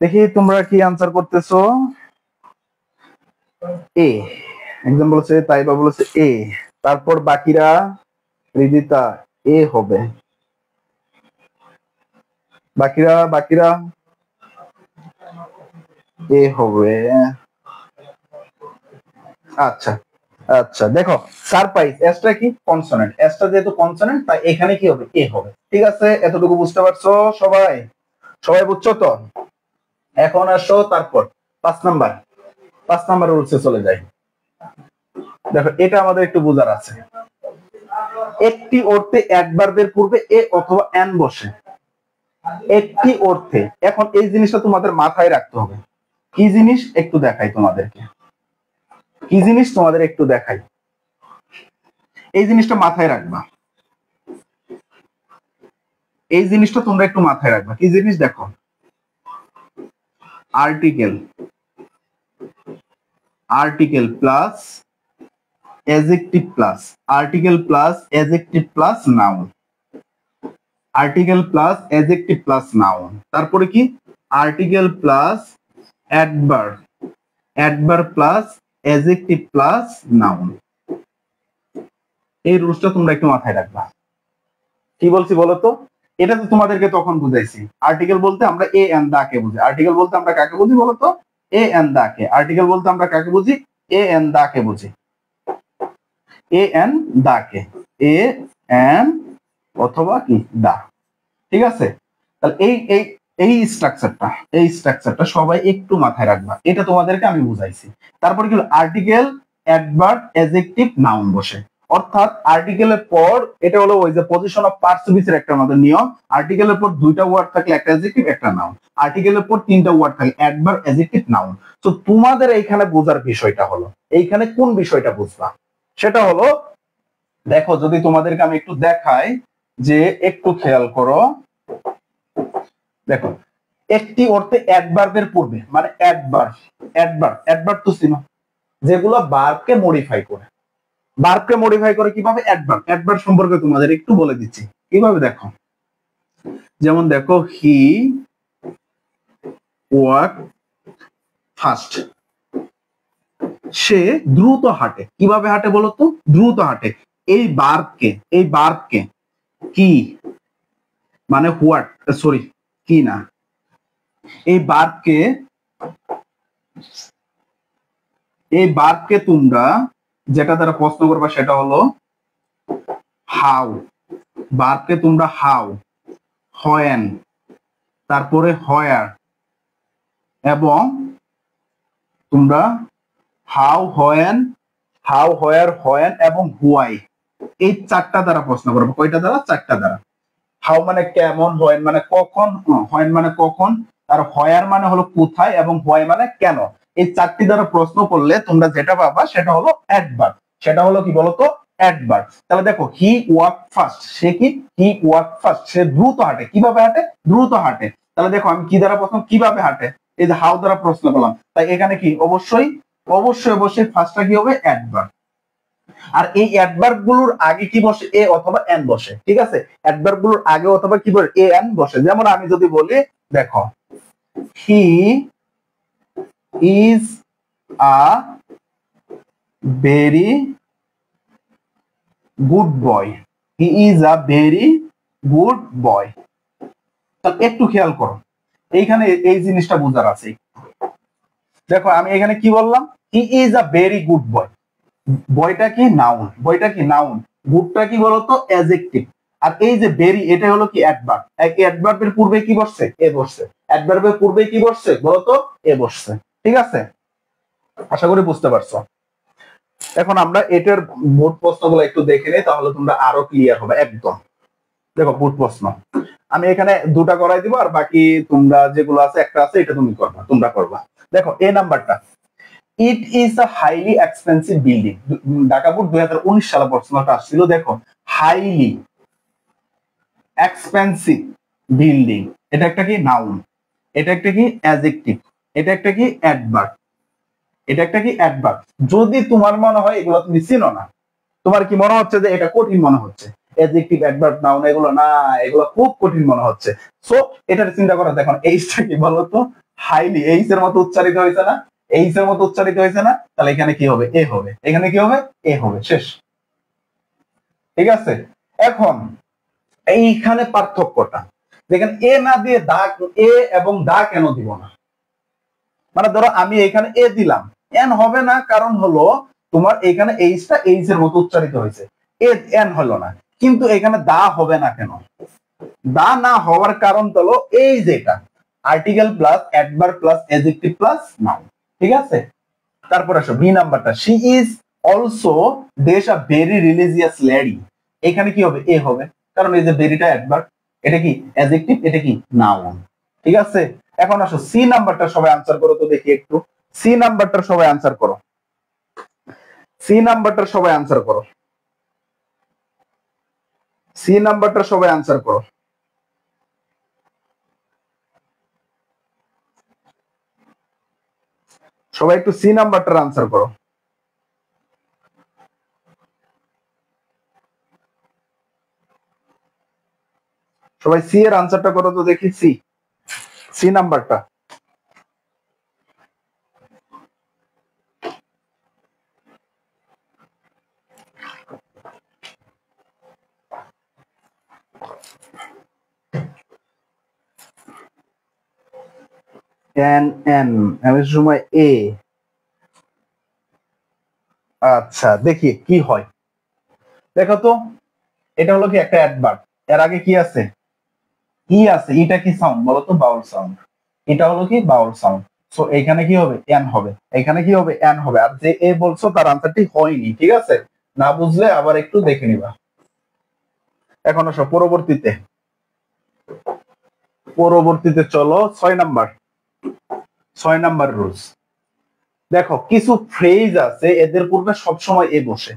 দেখি তোমরা কি আনসার করতেছো। এ, একজন বলেছে, তাইবা বলেছে এ, তারপর বাকিরা রিদিতা এ হবে, বাকিরা বাকিরা এ হবে। আচ্ছা আচ্ছা, দেখো সারপ্রাইজ এসটা কি কনসোনেন্ট, এসটা যেহেতু কনসোনেন্ট তাই এখানে কি হবে এ হবে। ঠিক আছে, এতটুকু বুঝতে পারছো সবাই? সবাই বুঝছো তো? এখন আসো তারপর 5 নাম্বার, 5 নাম্বার রুলসে চলে যাই। দেখো এটা আমাদের একটু বোঝার আছে। একটি অর্থে অ্যাডভার্বের পূর্বে এ অথবা এন বসে, একটি অর্থে। এখন এই জিনিসটা তোমাদের মাথায় রাখতে হবে। কি জিনিস একটু দেখাই তোমাদেরকে, কি জিনিস তোমাদের একটু দেখাই, এই জিনিসটা মাথায় রাখবা, এই জিনিসটা তোমরা একটু মাথায় রাখবা। কি জিনিস দেখো, article, article plus adjective plus, article plus adjective plus noun, article plus adjective plus noun. তারপরে কি article plus adverb, adverb plus adjective plus noun. এই রুলসটা তোমরা একটু মাথায় রাখবা। কি বলছি বলো তো? এটা তো তোমাদেরকে তখন বুঝাইছি। আর্টিকেল বলতে আমরা এ এন্ড দা কে বুঝি। আর্টিকেল বলতে আমরা কাকে বুঝি বলো তো? এ এন্ড দা কে। আর্টিকেল বলতে আমরা কাকে বুঝি? এ এন্ড দা কে বুঝি। এ and the K, A and অথবা কি দা। ঠিক আছে, তাহলে এই এই এই স্ট্রাকচারটা, এই স্ট্রাকচারটা সবাই একটু মাথায় রাখবা। এটা তোমাদেরকে আমি বুঝাইছি। তারপরে কি আর্টিকেল, অ্যাডভার্ব, অ্যাডজেক্টিভ, নাউন বসে। অর্থাৎ আর্টিকেলের পর এটা হলো ওই যে পজিশন অফ পার্টস একটা আমাদের নিয়ম। আর্টিকেলের পর দুইটা ওয়ার্ড থাকলে একটা অ্যাডজেক্টিভ একটা নাউন, আর্টিকেলের পর তিনটা ওয়ার্ড থাকলে অ্যাডভার্ব, অ্যাডজেক্টিভ, নাউন। তো তোমাদের এইখানে বোঝার বিষয়টা হলো, এইখানে কোন বিষয়টা বুঝবা সেটা হলো, দেখো যদি তোমাদেরকে আমি একটু দেখাই, যে একটু খেয়াল করো। দেখো একটি অর্থে অ্যাডভার্বের পূর্বে, মানে অ্যাডভার্ব, অ্যাডভার্ব, অ্যাডভার্ব তো চিনো, যেগুলো ভার্বকে মডিফাই করে। ভার্বকে মডিফাই করে কিভাবে? অ্যাডভার্ব। অ্যাডভার্ব সম্পর্কে তোমাদের একটু বলে দিচ্ছি কিভাবে। দেখো যেমন দেখো হি ওয়াক ফাস্ট, সে দ্রুত হাঁটে। কিভাবে হাঁটে বলো তো? দ্রুত হাঁটে। এই ভার্বকে, এই ভার্বকে কি মানে হোয়াট, সরি কি না, এই ভার্বকে, এই ভার্বকে তোমরা যেটা দ্বারা প্রশ্ন করবা সেটা হলো হাউ। ভার্বকে তোমরা হাউ, হোয়েন, তারপরে হোয়ার, এবং তোমরা how, when, how, where, when এবং হোয়াই, এই চারটা দ্বারা প্রশ্ন করবো। কয়টা দ্বারা? চারটা দ্বারা। হাউ মানে কেমন, হোয়েন মানে কখন, হোয়েন মানে কখন, আর হোয়ার মানে হলো কোথায়, এবং হোয়াই মানে কেন। এই চারটি দ্বারা প্রশ্ন করলে তোমরা যেটা পাবা সেটা হলো অ্যাডভার্ব। সেটা হলো কি বলতো? অ্যাডভার্ব। তাহলে দেখো হি ওয়াক ফাস্ট, সে কি? হি ওয়াক ফাস্ট, সে দ্রুত হাঁটে। কিভাবে হাঁটে? দ্রুত হাঁটে। তাহলে দেখো আমি কি দ্বারা প্রশ্ন, কিভাবে হাঁটে, এই যে হাউ দ্বারা প্রশ্ন করলাম, তাই এখানে কি অবশ্যই অবশ্যই অবশ্যই ফার্স্টটা কি হবে? অ্যাডভার্ব। আর এই অ্যাডভার্ব গুলোর আগে কি বসে? এ অথবা এন বসে। ঠিক আছে, অ্যাডভার্ব গুলোর আগে অথবা কি বলে? এ এন বসে। যেমন আমি যদি বলি, দেখো he is a very good boy, he is a very good বয়। একটু খেয়াল করো, এইখানে এই জিনিসটা বোঝার আছে। দেখো আমি এখানে কি বললাম? He is a very good boy. বয়টা কি? নাউন। বয়টা কি? নাউন। গুডটা কি বলতো? অ্যাডজেক্টিভ। আর এই যে ভেরি, এটা হলো কি? অ্যাডভার্ব। অ্যাডভার্বের পূর্বে কি বসছে? এ বসছে। অ্যাডভার্বের পূর্বে কি বসছে বলতো? এ বসছে। ঠিক আছে, আশা করি বুঝতে পারছো। এখন আমরা এটার বোর্ড প্রশ্নগুলো একটু দেখে নিই, তাহলে তোমরা আরো ক্লিয়ার হবে একদম। দেখো বোর্ড প্রশ্ন আমি এখানে দুটা করাই দিব, আর বাকি তোমরা যেগুলো আছে, একটা আছে এটা তুমি করবা, তোমরা করবা। দেখো এ নাম্বারটা, it is a highly expensive building. Dhaka board 2019 সালে প্রশ্নটা আসছিল। দেখো হাইলি এক্সপেন্সিভ বিল্ডিং, এটা একটা কি? নাউন। এটা একটা কি? অ্যাডজেক্টিভ। এটা একটা কি? অ্যাডভার্ব। এটা একটা কি? অ্যাডভার্ব। যদি তোমার মনে হয় এগুলো তুমি চিনো না, তোমার কি মনে হচ্ছে যে এটা কঠিন মনে হচ্ছে, অ্যাডজেক্টিভ, অ্যাডভার্ব, নাউন এগুলো না, এগুলো খুব কঠিন মনে হচ্ছে, সো এটা চিন্তা করো। দেখো এইচটা কি বলতো? হাইলি, এইচ এর মতো উচ্চারিত হয়েছে না? এইচ এর মতো উচ্চারিত হয়েছে না? তাহলে এখানে কি হবে? এ হবে। এখানে কি হবে? এ হবে। শেষ। ঠিক আছে, এখন এইখানে পার্থক্যটা দেখেন, এ না দিয়ে দা, এ এবং দা কেন দিব না? মানে ধরো আমি এখানে এ দিলাম, এন হবে না, কারণ হলো তোমার এখানে এইচটা এইচ এর মতো উচ্চারিত হয়েছে, এ এন হলো না। কিন্তু এখানে দা হবে না কেন? দা না হওয়ার কারণ হলো এই যেটা article plus adverb plus adjective plus noun, ঠিক আছে? তারপর আসো বি নাম্বারটা, শি ইজ অলসো দেশ আ ভেরি রিলিজিয়াস লেডি। এখানে কি হবে? এ হবে, কারণ এই যে ভেরিটা অ্যাডভার্ব, এটা কি অ্যাডজেক্টিভ, এটা কি নাউন, ঠিক আছে? এখন আসো সি নাম্বারটা সবাই আনসার করো তো দেখি একটু। সি নাম্বারটা সবাই আনসার করো, সি নাম্বারটা সবাই আনসার করো, সি নাম্বারটা সবাই আনসার করো। সবাই একটু সি নাম্বারটার আনসার করো। সবাই সি এর আনসারটা করো তো দেখি, সি, সি নাম্বারটা। এন এন এর সময় এ। আচ্ছা দেখি কি হয়, দেখো তো। এটা হলো কি একটা অ্যাডভার্ব, এর আগে কি আছে? ই আছে। এটা কি সাউন্ড বলো তো? বাউল সাউন্ড। এটা হলো কি বাউল সাউন্ড। সো এখানে কি হবে? এন হবে। এখানে কি হবে? এন হবে। আর যে এ বলছো তার আনসারটি হয়নি, ঠিক আছে? না বুঝলে আবার একটু দেখে নিবা। এখন আসো পরবর্তীতে, পরবর্তীতে চলো 6 নাম্বার, 6 নাম্বার রুলস। দেখো কিছু ফ্রেজ আছে এদের পূর্বে সবসময় এ বসে,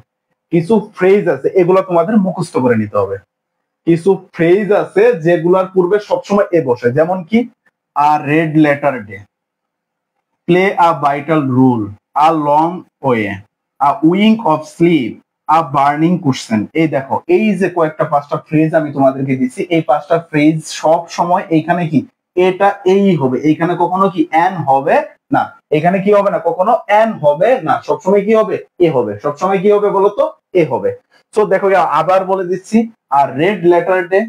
কিছু ফ্রেজ আছে এগুলো তোমাদের মুখস্থ করে নিতে হবে। কিছু ফ্রেজ আছে যেগুলার পূর্বে সবসময় এ বসে, যেমন কি a red letter day, play a vital role, a long way, a wink of sleep, a burning question. এই দেখো এই যে কয়েকটা 5টা ফ্রেজ আমি তোমাদেরকে দিচ্ছি, এই 5টা ফ্রেজ সব সময় এইখানে কি এটা এই হবে, এইখানে কখনো কি এন হবে না, এখানে কি হবে না, কখনো এন হবে না, সবসময় কি হবে? এ হবে। সবসময় কি হবে বলতো? এ হবে। তো দেখো আবার বলে দিচ্ছি, a red letter day,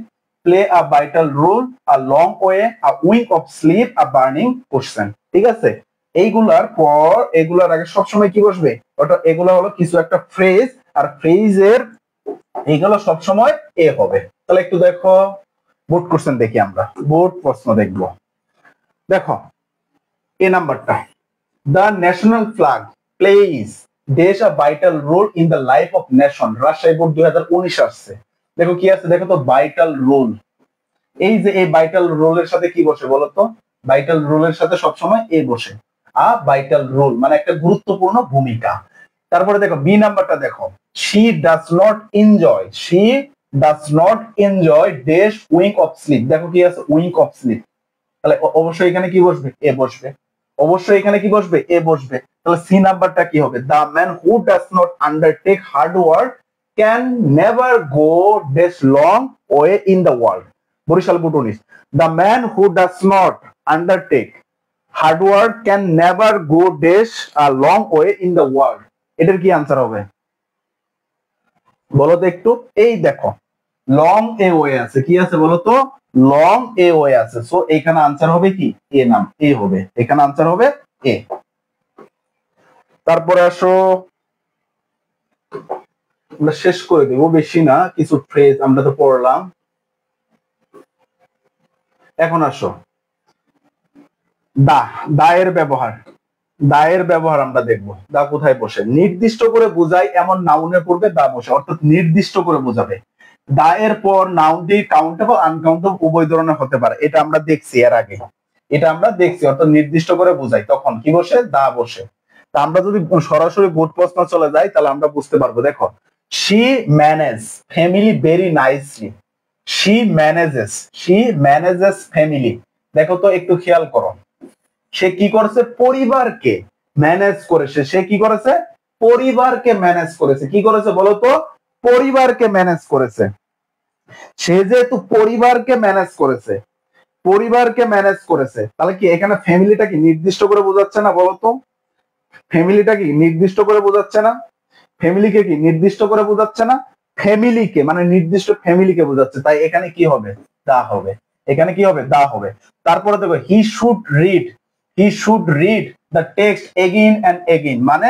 play a vital role, a long way, a wink of sleep, a burning question, ঠিক আছে? এইগুলার পর এগুলার আগে সবসময় কি বসবে? ওটা এগুলা হলো কিছু একটা ফ্রেজ, আর ফ্রেজের এইগুলো সবসময় এ হবে। তাহলে একটু দেখো বোর্ড কোশ্চেন দেখি, আমরা বোর্ড প্রশ্ন দেখব। দেখো এ নাম্বারটা, the national flag plays the a vital role in the life of nation. Rajshahi board 2019 আসছে। দেখো কি আছে, দেখো তো ভাইটাল রোল। এই যে এই ভাইটাল রোলের সাথে কি বসে বলতো? ভাইটাল রোলের সাথে সবসময় এ বসে। আ ভাইটাল রোল মানে একটা গুরুত্বপূর্ণ ভূমিকা। তারপরে দেখো বি নাম্বারটা দেখো, she does not enjoy, she does not enjoy the wink of sleep. দেখো কি আছে? Wink of sleep. তাহলে অবশ্যই এখানে কি বসবে? এ বসবে। অবশ্যই এখানে কি বসবে? এ বসবে। তাহলে সি নাম্বারটা কি হবে? The man who does not undertake hard work can never go the long way in the world. Barishal board 19, the man who does not undertake hard work can never go the a long way in the world. এটার কি answer হবে বলো তো একটু? এই দেখো long a way আছে, কি আছে বলো তো? লং এ ওয়ে আছে। সো এখানে আনসার হবে কি? এ নাম এ হবে, এখানে আনসার হবে এ। তারপরে আসো, আমরা শেষ করে দেব, বেশি না, কিছু ফ্রেজ আমরা তো পড়লাম। এখন আসো দা, দায়ের ব্যবহার, দায়ের ব্যবহার আমরা দেখব। দা কোথায় বসে? নির্দিষ্ট করে বোঝায় এমন নাউনের পূর্বে দা বসে, অর্থাৎ নির্দিষ্ট করে বোঝাবে। দায়ের পর নাউনটি কাউন্টেবল আনকাউন্টেবল উভয় ধরনের হতে পারে, এটা আমরা দেখছি এর আগে, এটা আমরা দেখছি। অর্থাৎ নির্দিষ্ট করে বোঝায় তখন কি বসে? দা বসে। তা আমরা যদি সরাসরি বোর্ড প্রশ্ন চলে যাই তাহলে আমরা বুঝতে পারবো। দেখো she manage family very nicely, she manages, she manages family. দেখো তো একটু খেয়াল করো, সে কি করেছে? পরিবারকে ম্যানেজ করেছে। সে কি করেছে? পরিবারকে ম্যানেজ করেছে। কি করেছে বলতো? পরিবারকে ম্যানেজ করেছে। সে যেহেতু পরিবারকে ম্যানেজ করেছে, পরিবারকে ম্যানেজ করেছে, তাহলে কি এখানে ফ্যামিলিটা কি নির্দিষ্ট করে বোঝাচ্ছে না বলতো? ফ্যামিলিটা কি নির্দিষ্ট করে বোঝাচ্ছে না? ফ্যামিলিকে কি নির্দিষ্ট করে বোঝাচ্ছে না? ফ্যামিলিকে মানে নির্দিষ্ট ফ্যামিলিকে বোঝাচ্ছে, তাই এখানে কি হবে দা হবে, এখানে কি হবে দা হবে। তারপরে দেখো he should read the text again and again, মানে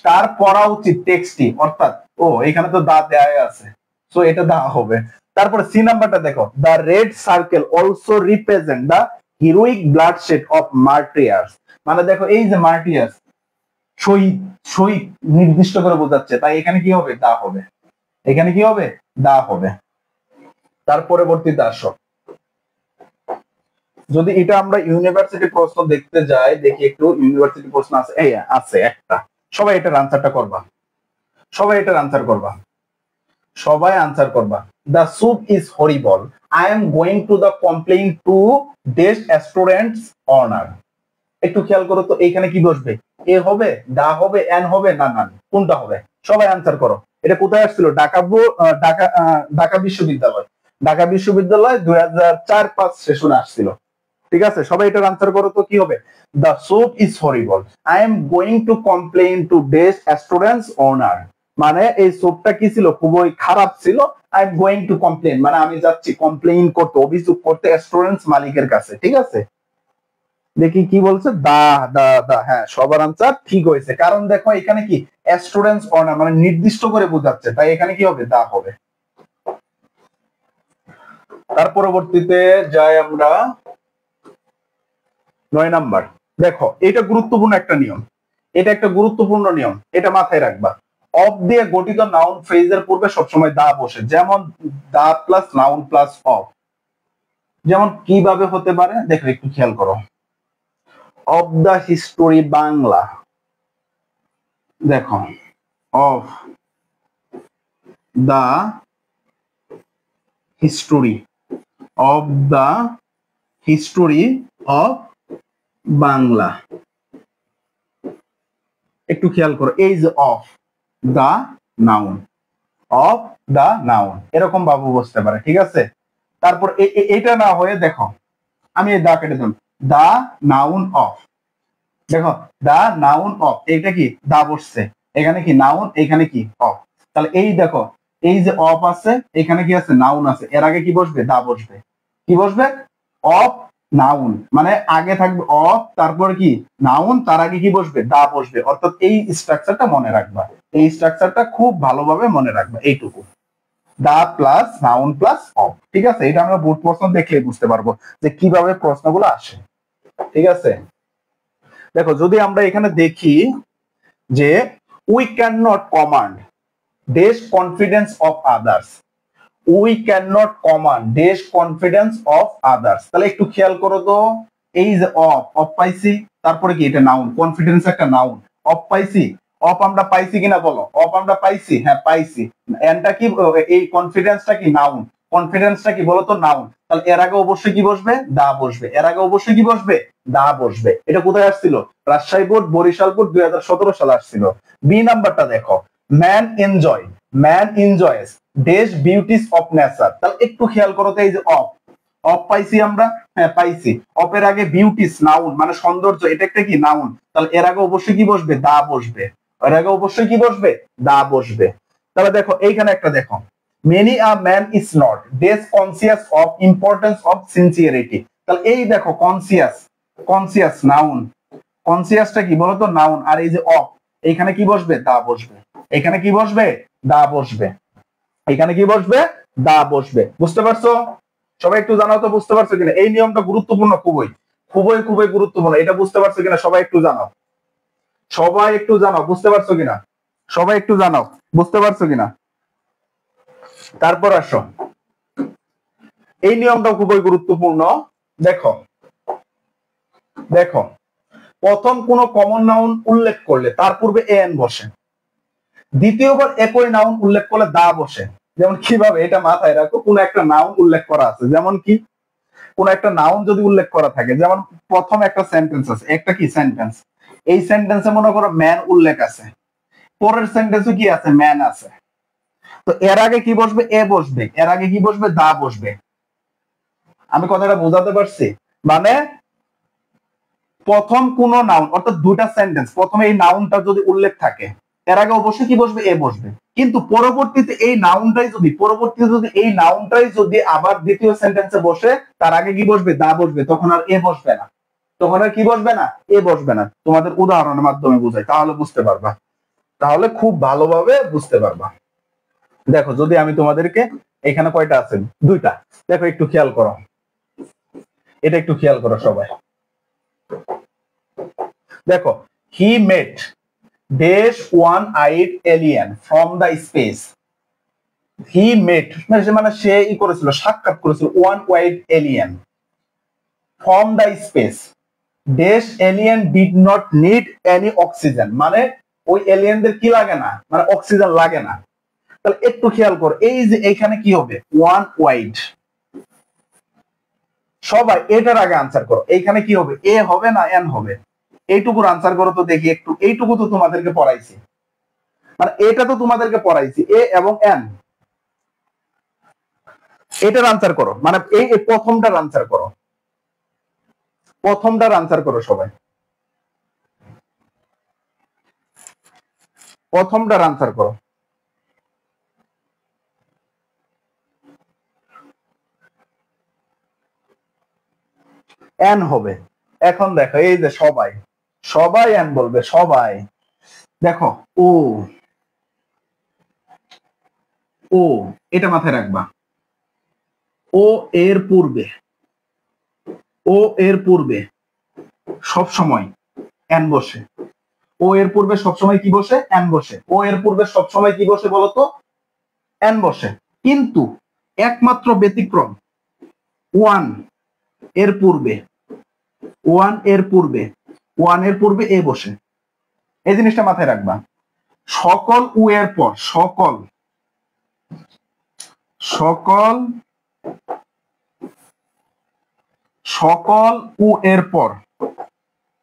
তার পড়া উচিত টেক্সটটি, অর্থাৎ ও এখানে তো দা দেয়া আছে, সো এটা দা হবে। তারপরে সি নাম্বারটা দেখো, the red circle also represent the heroic bloodshed of martyrs, মানে দেখো এই যে মার্টিয়ার্স শহীদ, শহীদ নির্দিষ্ট করে বোঝাচ্ছে, তাই এখানে কি হবে দা হবে, এখানে কি হবে দা হবে। তার পরবর্তীতে আসো, যদি এটা আমরা ইউনিভার্সিটি প্রশ্ন দেখতে যাই, দেখি একটু ইউনিভার্সিটি প্রশ্ন আছে, এই আছে একটা, সবাই এটার আনসারটা করবা, সবাই এটার আনসার করবা, সবাই আনসার করবা। The soup is horrible, I am going to the complain to the students honour. একটু খেয়াল করো তো এইখানে কি বসবে, এ হবে দা হবে এন হবে না না কোনটা হবে, সবাই আনসার করো। এটা কোথায় আসছিল, ঢাকা বিশ্ববিদ্যালয়, ঢাকা বিশ্ববিদ্যালয় 2004-05 সেশনে আসছিল, ঠিক আছে। সবাই এটার আনসার করো তো কি হবে, the soap is horrible, I am going to complain to dash students owner, মানে এই সোপটা কি ছিল, খুবই খারাপ ছিল, I am going to complain মানে আমি যাচ্ছি কমপ্লেইন করতে, অভিযোগ করতে স্টুডেন্টস মালিকের কাছে, ঠিক আছে। দেখি কি বলছে, দা দা দা, হ্যাঁ সবার আনসার ঠিক হয়েছে, কারণ দেখো এখানে কি স্টুডেন্টস অনার মানে নির্দিষ্ট করে বোঝাচ্ছে, তাই এখানে কি হবে দা হবে। তার পরবর্তীতে যাই আমরা 9 নাম্বার, দেখো এটা গুরুত্বপূর্ণ একটা নিয়ম, এটা একটা গুরুত্বপূর্ণ নিয়ম, এটা মাথায় রাখবা। অফ দিয়ে গঠিত নাউন ফ্রেজের পূর্বে সবসময় দা বসে, যেমন the plus noun plus of, যেমন কিভাবে হতে পারে দেখো একটু খেয়াল করো, অফ দা হিস্টোরি বাংলা, দেখো of the history, of the history of Bangla, একটু খেয়াল করো, এই যে of the noun, of the noun এরকম ভাবে বসতে পারে, ঠিক আছে। তারপর এটা না হয়ে দেখো, আমি এই দা কেটে দিলাম, দা নাউন অফ, দেখো দা নাউন অফ, এটা কি দা বসছে, এখানে কি নাউন, এখানে কি অফ, তাহলে এই দেখো এই যে অফ আছে, এখানে কি আছে নাউন আছে, এর আগে কি বসবে দা বসবে, কি বসবে অফ নাউন, মানে আগে থাকবে অফ, তারপর কি নাউন, তার আগে কি বসবে দা বসবে, অর্থাৎ এই স্ট্রাকচারটা মনে রাখবা, এই স্ট্রাকচারটা খুব ভালোভাবে মনে রাখবা, এইটুকু the plus noun plus of, ঠিক আছে। এটা আমরা বোর্ড প্রশ্ন দেখলেই বুঝতে পারবো যে কিভাবে প্রশ্নগুলো আসে, ঠিক আছে। দেখো যদি আমরা এখানে দেখি যে উই ক্যান নট কমান্ড দেশ confidence of others, we can not command দেশ কনফিডেন্স অফ আদার্স, তাহলে একটু খেয়াল করো তো, এই যে অফ, অফ পাইছি, তারপরে কি এটা নাউন, কনফিডেন্স একটা নাউন, অফ পাইছি, অফ আমরা পাইছি কিনা বলো, অফ আমরা পাইছি, হ্যাঁ পাইছি, এনটা কি, এই কনফিডেন্সটা কি নাউন, কনফিডেন্সটা কি বলতো নাউন, তাহলে এর আগে অবশ্যই কি বসবে দা বসবে, এর আগে অবশ্যই কি বসবে দা বসবে। এটা কোথায় আসছিল, রাজশাহী বোর্ড, বরিশাল বোর্ড 2017 সালে আসছিল। বি নাম্বারটা দেখো, man enjoy, man enjoys the beauties of nature, তাহলে একটু খেয়াল করো তো, এই যে অফ, অফ পাইছি আমরা, হ্যাঁ পাইছি, অফের আগে বিউটিস নাউন মানে সৌন্দর্য, এটা একটা কি নাউন, তাহলে এর আগে অবশ্যই কি বসবে দা বসবে, এর আগে অবশ্যই কি বসবে দা বসবে। তাহলে দেখো এইখানে একটা দেখো, many a man is not the conscious of importance of sincerity, তাহলে এই দেখো কনসিয়াস, কনসিয়াস নাউন, কনসিয়াসটা কি বলতো নাউন, আর এই যে অফ, এইখানে কি বসবে দা বসবে, এখানে কি বসবে দা বসবে, এখানে কি বসবে দা বসবে, বুঝতে পারছো? সবাই একটু জানাও তো বুঝতে পারছো কিনা, এই নিয়মটা গুরুত্বপূর্ণ, খুবই খুবই খুবই গুরুত্বপূর্ণ, এটা বুঝতে পারছো কিনা সবাই একটু জানাও, সবাই একটু জানাও বুঝতে পারছো কিনা, সবাই একটু জানাও বুঝতে পারছো কিনা। তারপর আসো, এই নিয়মটা খুবই গুরুত্বপূর্ণ, দেখো দেখো প্রথম কোন কমন নাউন উল্লেখ করলে তার পূর্বে এন বসে, দ্বিতীয়বার একই নাউন উল্লেখ করলে দা বসে। যেমন কিভাবে, এটা মাথায় রাখো, কোন একটা নাউন উল্লেখ করা আছে, যেমন কি কোন একটা নাউন যদি উল্লেখ করা থাকে, যেমন প্রথম একটা সেন্টেন্স আছে, একটা কি সেন্টেন্স, এই সেন্টেন্সে মনে করো ম্যান উল্লেখ আছে, পরের সেন্টেন্সে কি আছে ম্যান আছে, তো এর আগে কি বসবে এ বসবে, এর আগে কি বসবে দা বসবে। আমি কথাটা বোঝাতে পারছি, মানে প্রথম কোন নাউন অর্থাৎ দুটা সেন্টেন্স, প্রথমে এই নাউনটা যদি উল্লেখ থাকে, এর আগে অবশ্যই কি বসবে এ বসবে, কিন্তু পরবর্তীতে এই নাউনটাই যদি আবার দ্বিতীয় সেন্টেন্সে বসে, তার আগে কি বসবে? দা বসবে, তখন আর এ বসবে না। তখন আর কি বসবে না? এ বসবে না। তোমাদের উদাহরণের মাধ্যমে বুঝাই, তাহলে বুঝতে পারবা, তাহলে খুব ভালোভাবে বুঝতে পারবা। দেখো, যদি আমি তোমাদেরকে, এখানে কয়টা আছে? দুইটা। দেখো একটু খেয়াল করো, এটা একটু খেয়াল করো সবাই। দেখো, he met dash one eyed alien from the space. He met মানে সে ই করেছিল, সাক্ষাৎ করেছিল, one eyed alien from the space. Dash alien did not need any oxygen, মানে ওই এলিয়েনদের কি লাগে না? মানে অক্সিজেন লাগে না। তাহলে একটু খেয়াল করো, এই যে এইখানে কি হবে? One wide. সবাই এটার আগে আনসার করো, এইখানে কি হবে? এ হবে না এন হবে? এইটুকুর আনসার করো তো দেখি একটু। এইটুকু তো তোমাদেরকে পড়াইছি, মানে এটা তো তোমাদেরকে পড়াইছি, এ এবং এন। এটার আনসার করো, মানে এই প্রথমটার আনসার করো, প্রথমটার আনসার করো সবাই, প্রথমটার আনসার করো। এন হবে। এখন দেখো, এই যে সবাই সবাই এন বলবে, সবাই। দেখো, ও ও এটা মাথায় রাখবা। ও এর পূর্বে, ও এর পূর্বে সব সময় এন বসে। ও এর পূর্বে সবসময় কি বসে? এন বসে। ও এর পূর্বে সবসময় কি বসে বলতো? এন বসে। কিন্তু একমাত্র ব্যতিক্রম, ওয়ান এর পূর্বে, ওয়ান এর পূর্বে, ওয়ান এর পূর্বে এ বসে। এই জিনিসটা মাথায় রাখবা। সকল উ এর পর, সকল সকল সকল উ এর পর,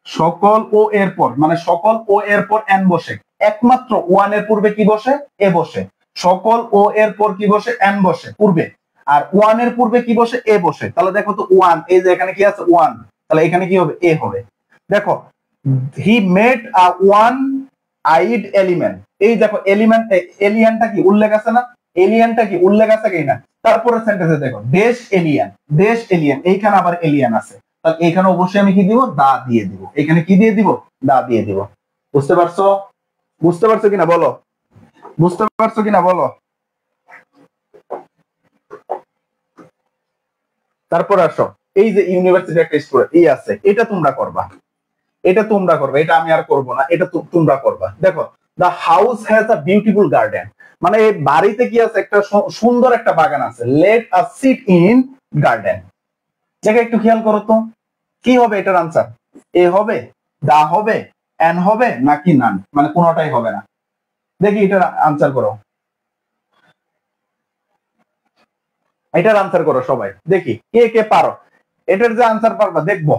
সকল ও এর পর, মানে সকল ও এর পর এন বসে। একমাত্র ওয়ান এর পূর্বে কি বসে? এ বসে। সকল ও এর পর কি বসে? এন বসে পূর্বে। আর ওয়ান এর পূর্বে কি বসে? এ বসে। তাহলে দেখো তো, ওয়ান, এই যে এখানে কি আছে? ওয়ান। তাহলে এখানে কি হবে? এ হবে। দেখো, he made a one eyed element. এই দেখো, এলিমেন্ট, এলিয়েনটা কি উল্লেখ আছে না? এলিয়েনটা কি উল্লেখ আছে কিনা? তারপরে সেন্টেন্সে দেখো, দেশ এলিয়েন, দেশ এলিয়েন, এইখানে আবার এলিয়েন আছে। তাহলে এখানে অবশ্যই আমি কি দিব? দা দিয়ে দিব। এখানে কি দিয়ে দিব? দা দিয়ে দিব। বুঝতে পারছো? বুঝতে পারছো কিনা বলো? বুঝতে পারছো কিনা বলো? তারপর আসো, এই যে ইউনিভার্সিটি একটা স্টুডেন্ট এই আছে, এটা তোমরা করবা, এটা তোমরা করবে, এটা আমি আর করব না, এটা তোমরা করবা। দেখো, the house has a beautiful garden, মানে এই বাড়িতে কি আছে? একটা সুন্দর একটা বাগান আছে। Let us sit in garden. দেখো একটু খেয়াল করো তো, কি হবে এটার আনসার? এ হবে, দা হবে, এন হবে, নাকি নান? মানে কোনোটাই হবে না। দেখি এটার আনসার করো, এটার আনসার করো সবাই, দেখি কে কে পারো। এটার যে আনসার পারবা দেখবো।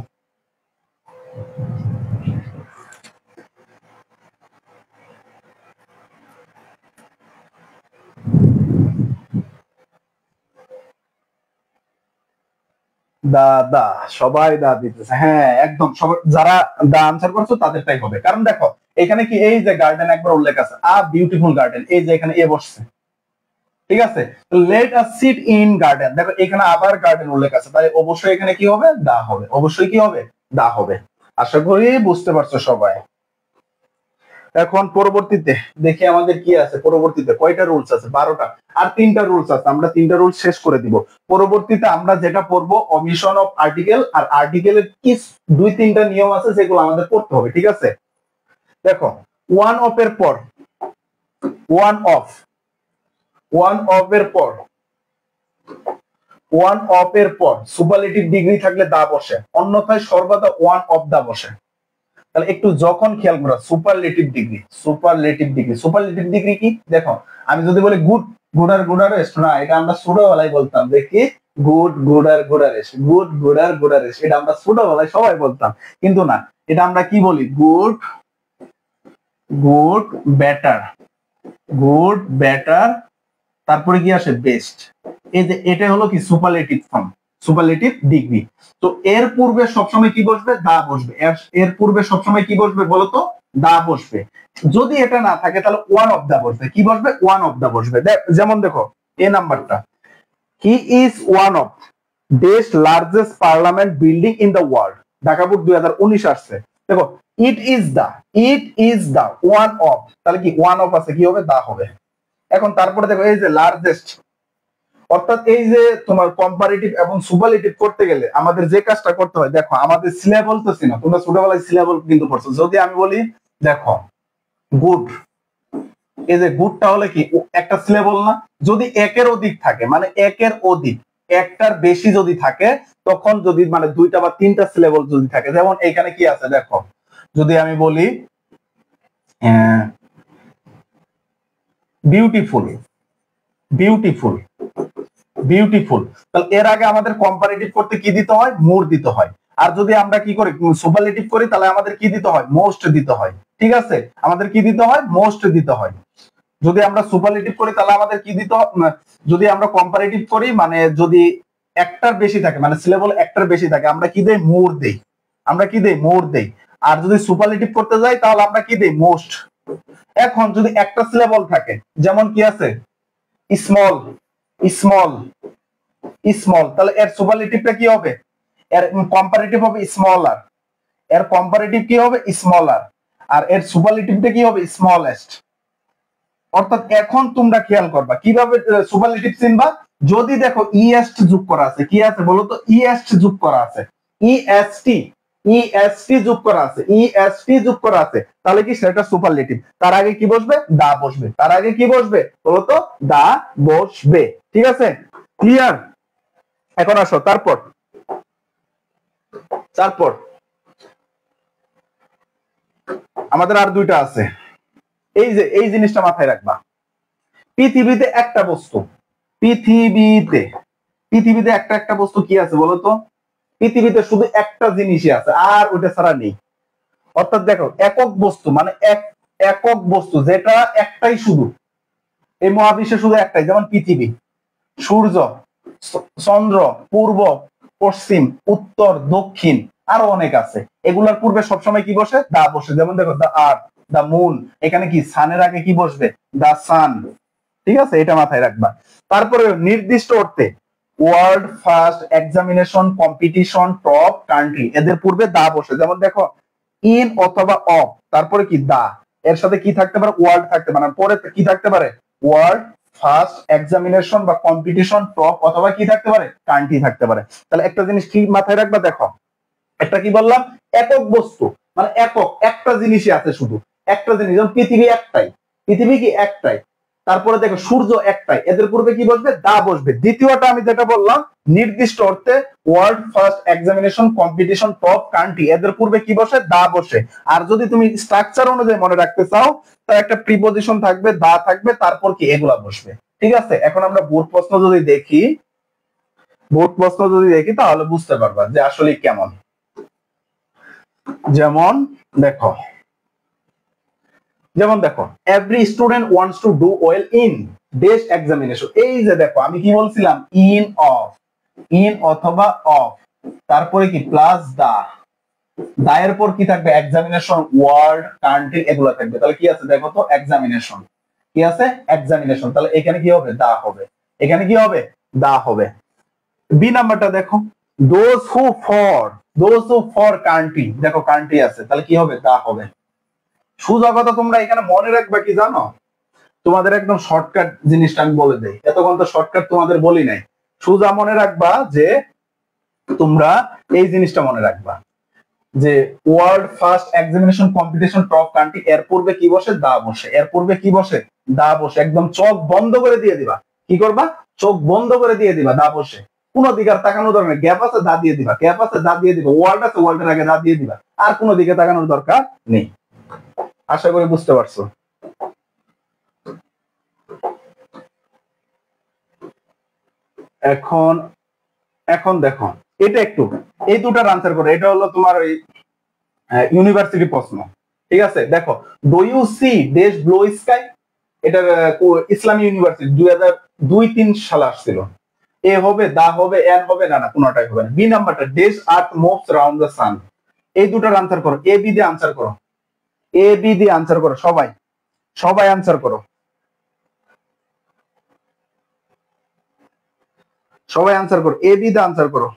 দা দা, সবাই দা দিতেছে। হ্যাঁ, একদম সবাই যারা দা আনসার করছো তাদেরটাই হবে। কারণ দেখো, এখানে কি, এই যে গার্ডেন একবার উল্লেখ আছে, আ বিউটিফুল গার্ডেন, এই যে এখানে এ বসছে, ঠিক আছে? Let us sit in garden, দেখো এখানে আবার গার্ডেন উল্লেখ আছে, তাই অবশ্যই এখানে কি হবে? দা হবে। অবশ্যই কি হবে? দা হবে। আশা করি বুঝতে পারছো সবাই। এখন পরবর্তীতে দেখি আমাদের কি আছে। পরবর্তীতে কয়টা রুলস আছে? 12টা। আর 3টা রুলস আছে, আমরা 3টা রুলস শেষ করে দিব। পরবর্তীতে আমরা যেটা পড়বো, অমিশন অফ আর্টিকেল। আর আর্টিকেলের কি 2-3টা নিয়ম আছে যেগুলো আমাদের পড়তে হবে, ঠিক আছে? দেখো, ওয়ান অফ এর পর, ওয়ান অফ, ওয়ান অফ এর পর, ওয়ান অফ এর পর সুপারলেটিভ ডিগ্রি থাকলে দা বসে, অন্যথায় সর্বদা ওয়ান অফ দা বসে। তাহলে একটু যখন খেয়াল করো, superlative degree, superlative degree, superlative degree কি? দেখো, আমি যদি বলি গুড, গুডার গুডারেস্ট, না, এটা আমরা ছোটবেলায় বলতাম, দেখি গুড গুডার গুডারেস্ট, গুড গুডার গুডারেস্ট, এটা আমরা ছোটবেলায় সবাই বলতাম। কিন্তু না, এটা আমরা কি বলি? Good, good better, good better, তারপরে কি আসে? বেস্ট। এই যে এটা হলো কি? Superlative form, superlative degree. তো এর পূর্বে সবসময় কি বসবে? দা বসবে। এর পূর্বে সবসময় কি বসবে বলতো? দা বসবে। যদি এটা না থাকে তাহলে ওয়ান অফ দা বসবে। কি বসবে? ওয়ান অফ দা বসবে। যেমন দেখো এ নাম্বারটা, he is one of the largest parliament building in the world, Dhaka board 2019 আসছে। দেখো it is the one of, তাহলে কি ওয়ান অফ আছে, কি হবে? দা হবে। এখন তারপরে দেখো এই যে লার্জেস্ট, অর্থাৎ এই যে তোমার কম্পারেটিভ এবং সুপারলেটিভ করতে গেলে আমাদের যে কাজটা করতে হয়, দেখো আমাদের সিলেবল তো ছিল, তোমরা ছোটবেলায় সিলেবল কিন্তু পড়ছো। যদি আমি বলি দেখো গুড, এই যে গুডটা হলে কি একটা সিলেবল না? যদি একের অধিক থাকে, মানে একের অধিক, একটার বেশি যদি থাকে, তখন যদি মানে দুইটা বা তিনটা সিলেবল যদি থাকে, যেমন এখানে কি আছে দেখো, যদি আমি বলি বিউটিফুল, বিউটিফুল, বিউটিফুল, তাহলে এর আগে আমাদের কম্পারেটিভ করতে কি দিতে হয়? মোর দিতে হয়। আর যদি আমরা কি করি সুপারলেটিভ করি, তাহলে আমাদের কি দিতে হয়? মোস্ট দিতে হয়। ঠিক আছে, আমাদের কি দিতে হয়? মোস্ট দিতে হয়। যদি আমরা সুপারলেটিভ করি তাহলে আমাদের কি দিতে হয়? যদি আমরা কম্পারেটিভ করি, মানে যদি একটার বেশি থাকে, মানে সিলেবল একটার বেশি থাকে, আমরা কি দেই? মোর দেই। আমরা কি দেই? মোর দেই। আর যদি সুপারলেটিভ করতে যাই তাহলে আমরা কি দেই? মোস্ট। এখন যদি একটা সিলেবল থাকে, যেমন কি আছে স্মল, স্মল, স্মল, তাহলে এর সুপারলেটিভটা কি হবে? এর কম্পারেটিভ হবে স্মলার। এর কম্পারেটিভ কি হবে? স্মলার। আর এর সুপারলেটিভটা কি হবে? স্মলেস্ট। অর্থাৎ এখন তোমরা খেয়াল করবা কিভাবে সুপারলেটিভ চিনবা। যদি দেখো ইএসট যোগ করা আছে, কি আছে বলো তো? ইএসট যোগ করা আছে, ইএসটি, ইএসটি যোগ করা আছে, ইএসটি যোগ করা আছে, তাহলে কি সেটা সুপারলেটিভ। তার আগে কি বসবে? দা বসবে। তার আগে কি বসবে বলো তো? দা বসবে। ঠিক আছে, ক্লিয়ার? এখন আসো তারপর, তারপর আমাদের আর দুইটা আছে। এই যে এই জিনিসটা মাথায় রাখবা, পৃথিবীতে একটা বস্তু, পৃথিবীতে, পৃথিবীতে একটা একটা বস্তু কি আছে বলতো? পৃথিবীতে শুধু একটা জিনিসই আছে, আর ওইটা ছাড়া নেই। অর্থাৎ দেখো একক বস্তু মানে একক বস্তু যেটা একটাই, শুধু এই মহাবিশ্বে শুধু একটাই, যেমন পৃথিবী, সূর্য, চন্দ্র, পূর্ব, পশ্চিম, উত্তর, দক্ষিণ, আরো অনেক আছে। এগুলার পূর্বে সবসময় কি বসে? দা বসে। যেমন দেখো দা আর্থ, দা মুন, এখানে কি সানের আগে কি বসবে? দা সান। ঠিক আছে, এটা মাথায় রাখবা। তারপরে নির্দিষ্ট অর্থে world first examination competition top country, এদের পূর্বে দা বসে। যেমন দেখো ইন অথবা অফ, তারপরে কি দা, এর সাথে কি থাকতে পারে? ওয়ার্ল্ড থাকতে পারে, পরে কি থাকতে পারে? ওয়ার্ল্ড ফার্স্ট এক্সামিনেশন বা কম্পিটিশন টপ, অথবা কি থাকতে পারে? কান্ট্রি থাকতে পারে। তাহলে একটা জিনিস কি মাথায় রাখবা, দেখো একটা কি বললাম? একক বস্তু মানে একক, একটা জিনিসই আছে, শুধু একটা জিনিস। যেমন পৃথিবী একটাই, পৃথিবী কি একটাই। তারপরে দেখো সূর্য একটাই, এদের পূর্বে কি বসবে? দা বসবে। দ্বিতীয়টা আমি যেটা বললাম, নির্দিষ্ট অর্থে world first examination competition top country, এদের পূর্বে কি বসে? দা বসে। আর যদি তুমি স্ট্রাকচার অনুযায়ী মনে রাখতে চাও, তার একটা প্রিপজিশন থাকবে, দা থাকবে, তারপর কি এগুলা বসবে। ঠিক আছে, এখন আমরা বোর্ড প্রশ্ন যদি দেখি, বোর্ড প্রশ্ন যদি দেখি তাহলে বুঝতে পারবা যে আসলে কেমন। যেমন দেখো, যেমন দেখো every student wants to do well in দেশ এক্সামিনেশন। এই যে দেখো আমি কি বলছিলাম? ইন অফ, ইন অথবা অফ, তারপরে কি প্লাস দা, দায়ের পর কি থাকবে? এক্সামিনেশন, ওয়ার্ল্ড, কান্ট্রি, এগুলো থাকবে। তাহলে কি আছে দেখো তো? এক্সামিনেশন। কি আছে? এক্সামিনেশন। তাহলে এখানে কি হবে? দা হবে। এখানে কি হবে? দা হবে। বি নাম্বারটা দেখো, those who for, those who for country, দেখো কান্ট্রি আছে, তাহলে কি হবে? দা হবে। সোজা কথা তোমরা এখানে মনে রাখবা কি জানো? তোমাদের একদম শর্টকাট জিনিসটা আমি বলে দেই, এতক্ষণ তো শর্টকাট তোমাদের বলি নাই। সোজা মনে রাখবা যে তোমরা এই জিনিসটা মনে রাখবা যে world first examination competition top country, এর পূর্বে কি বসে? দা বসে। এর পূর্বে কি বসে? দা বসে। একদম চোখ বন্ধ করে দিয়ে দিবা। কি করবা? চোখ বন্ধ করে দিয়ে দিবা, দা বসে। কোন দিকে আর তাকানোর দরকার নেই। গ্যাপ আছে, দা দিয়ে দিবা। গ্যাপ আছে, দা দিয়ে দিবা। ওয়ার্ল্ড আছে, ওয়ার্ল্ডের আগে দা দিয়ে দিবা। আর কোন দিকে তাকানোর দরকার নেই। আশা করি বুঝতে পারছো। এখন, এখন দেখো এটা একটু, এই দুটার আনসার করো। এটা হলো তোমার ওই ইউনিভার্সিটি প্রশ্ন। ঠিক আছে, দেখো ডু ইউ সি দেশ ব্লু স্কাই, এটার ইসলামী ইউনিভার্সিটি 2002-3 সালে আসছিল। এ হবে, দা হবে, এন হবে, না না কোনটাই হবে না। বি নাম্বারটা, দেশ earth moves round the sun, এই দুটার আনসার করো। এ বি দিয়ে আনসার করো। এ বি দিয়ে আনসার করো, সবাই সবাই আনসার করো, সবাই আনসার করো, এ বি দিয়ে আনসার করো,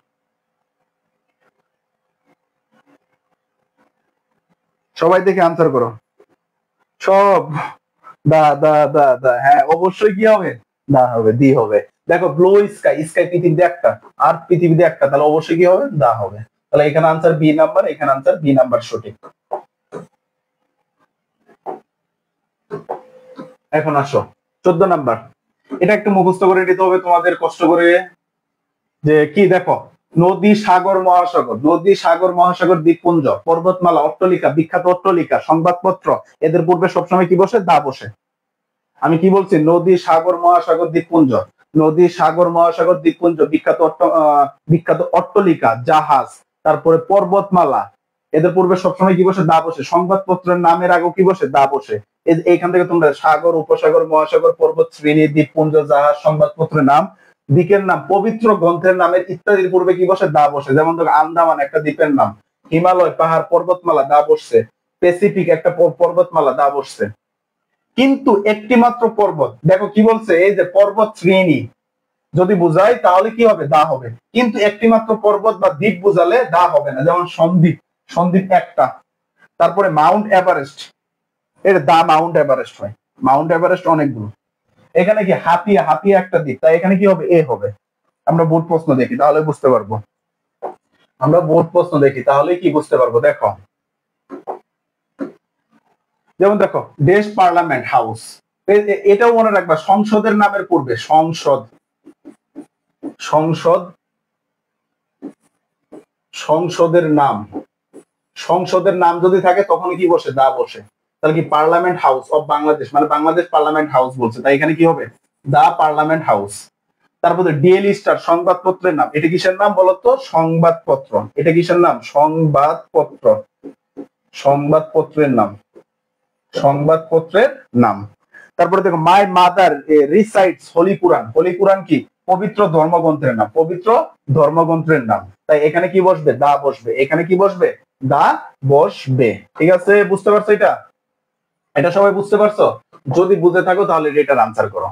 সবাই দেখে আনসার করো সব। দা দা দা দা, হ্যাঁ অবশ্যই কি হবে, দা হবে, দি হবে। দেখো ব্লু স্কাই, স্কাই পৃথিবীতে একটা, আর পৃথিবীতে একটা, তাহলে অবশ্যই কি হবে, দা হবে। তাহলে এখানে আনসার বি নাম্বার, এখানে আনসার বি নাম্বার সঠিক। এখন আসো 14 নাম্বার, এটা একটু মুখস্থ করে নিতে হবে তোমাদের কষ্ট করে। যে কি দেখো, নদী সাগর মহাসাগর, নদী সাগর মহাসাগর দ্বীপপুঞ্জ পর্বতমালা অট্টালিকা বিখ্যাত অট্টালিকা সংবাদপত্র, এদের পূর্বে সবসময় কি বসে, দা বসে। আমি কি বলছি, নদী সাগর মহাসাগর দ্বীপপুঞ্জ, নদী সাগর মহাসাগর দ্বীপপুঞ্জ বিখ্যাত অট্টালিকা জাহাজ, তারপরে পর্বতমালা, এদের পূর্বে সবসময় কি বসে, দা বসে। সংবাদপত্রের নামের আগে কি বসে, দা বসে। এইখান থেকে তোমরা সাগর উপসাগর মহাসাগর পর্বত শ্রেণী দ্বীপপুঞ্জ জাহাজ সংবাদপত্রের নাম দিকের নাম পবিত্র গ্রন্থের নামের ইত্যাদির পূর্বে কি বসে, দা বসে। যেমন ধরো আন্দামান একটা দ্বীপের নাম, হিমালয় পাহাড় পর্বতমালা, দা বসছে। প্যাসিফিক একটা পর্বতমালা, দা বসছে। কিন্তু একটি মাত্র পর্বত, দেখো কি বলছে, এই যে পর্বত শ্রেণী যদি বুঝায় তাহলে কি হবে, দা হবে। কিন্তু একটি মাত্র পর্বত বা দ্বীপ বুঝালে দা হবে না। যেমন সন্দ্বীপ, সন্দ্বীপ একটা। তারপরে মাউন্ট এভারেস্ট, এটা দা মাউন্ট এভারেস্ট হয়। মাউন্ট এভারেস্ট অনেকগুলো। এখানে কি হাতিয়া, হাতিয়া একটা দ্বীপ, তাই এখানে কি হবে, এ হবে। আমরা বোর্ড প্রশ্ন দেখি তাহলে বুঝতে পারবো, আমরা বোর্ড প্রশ্ন দেখি তাহলে কি বুঝতে পারবো। দেখো যেমন দেখো দেশ পার্লামেন্ট হাউস, এটাও মনে রাখবা, সংসদের নামের পূর্বে সংসদ, সংসদ, সংসদের নাম, সংসদের নাম যদি থাকে তখন কি বসে, দা বসে। তাহলে কি পার্লামেন্ট হাউস অফ বাংলাদেশ, মানে বাংলাদেশ পার্লামেন্ট হাউস বলছে, তাই এখানে কি হবে, দা পার্লামেন্ট হাউস। তারপরে ডেইলি স্টার সংবাদপত্রের নাম, এটা কিসের নাম বলতো, সংবাদপত্র। এটা কিসের নাম, সংবাদপত্র, সংবাদপত্রের নাম, সংবাদপত্রের নাম। তারপরে দেখো মাই মাদার রিসাইটস হোলি কুরআন, হোলি কুরআন কি, পবিত্র ধর্মগ্রন্থের নাম, পবিত্র ধর্মগ্রন্থের নাম। তাই এখানে কি বসবে, দা বসবে। এখানে কি বসবে, দা বসবে। ঠিক আছে, বুঝতে পারছো এটা, এটা সবাই বুঝতে পারছো? যদি বুঝে থাকো তাহলে এটার আনসার করো,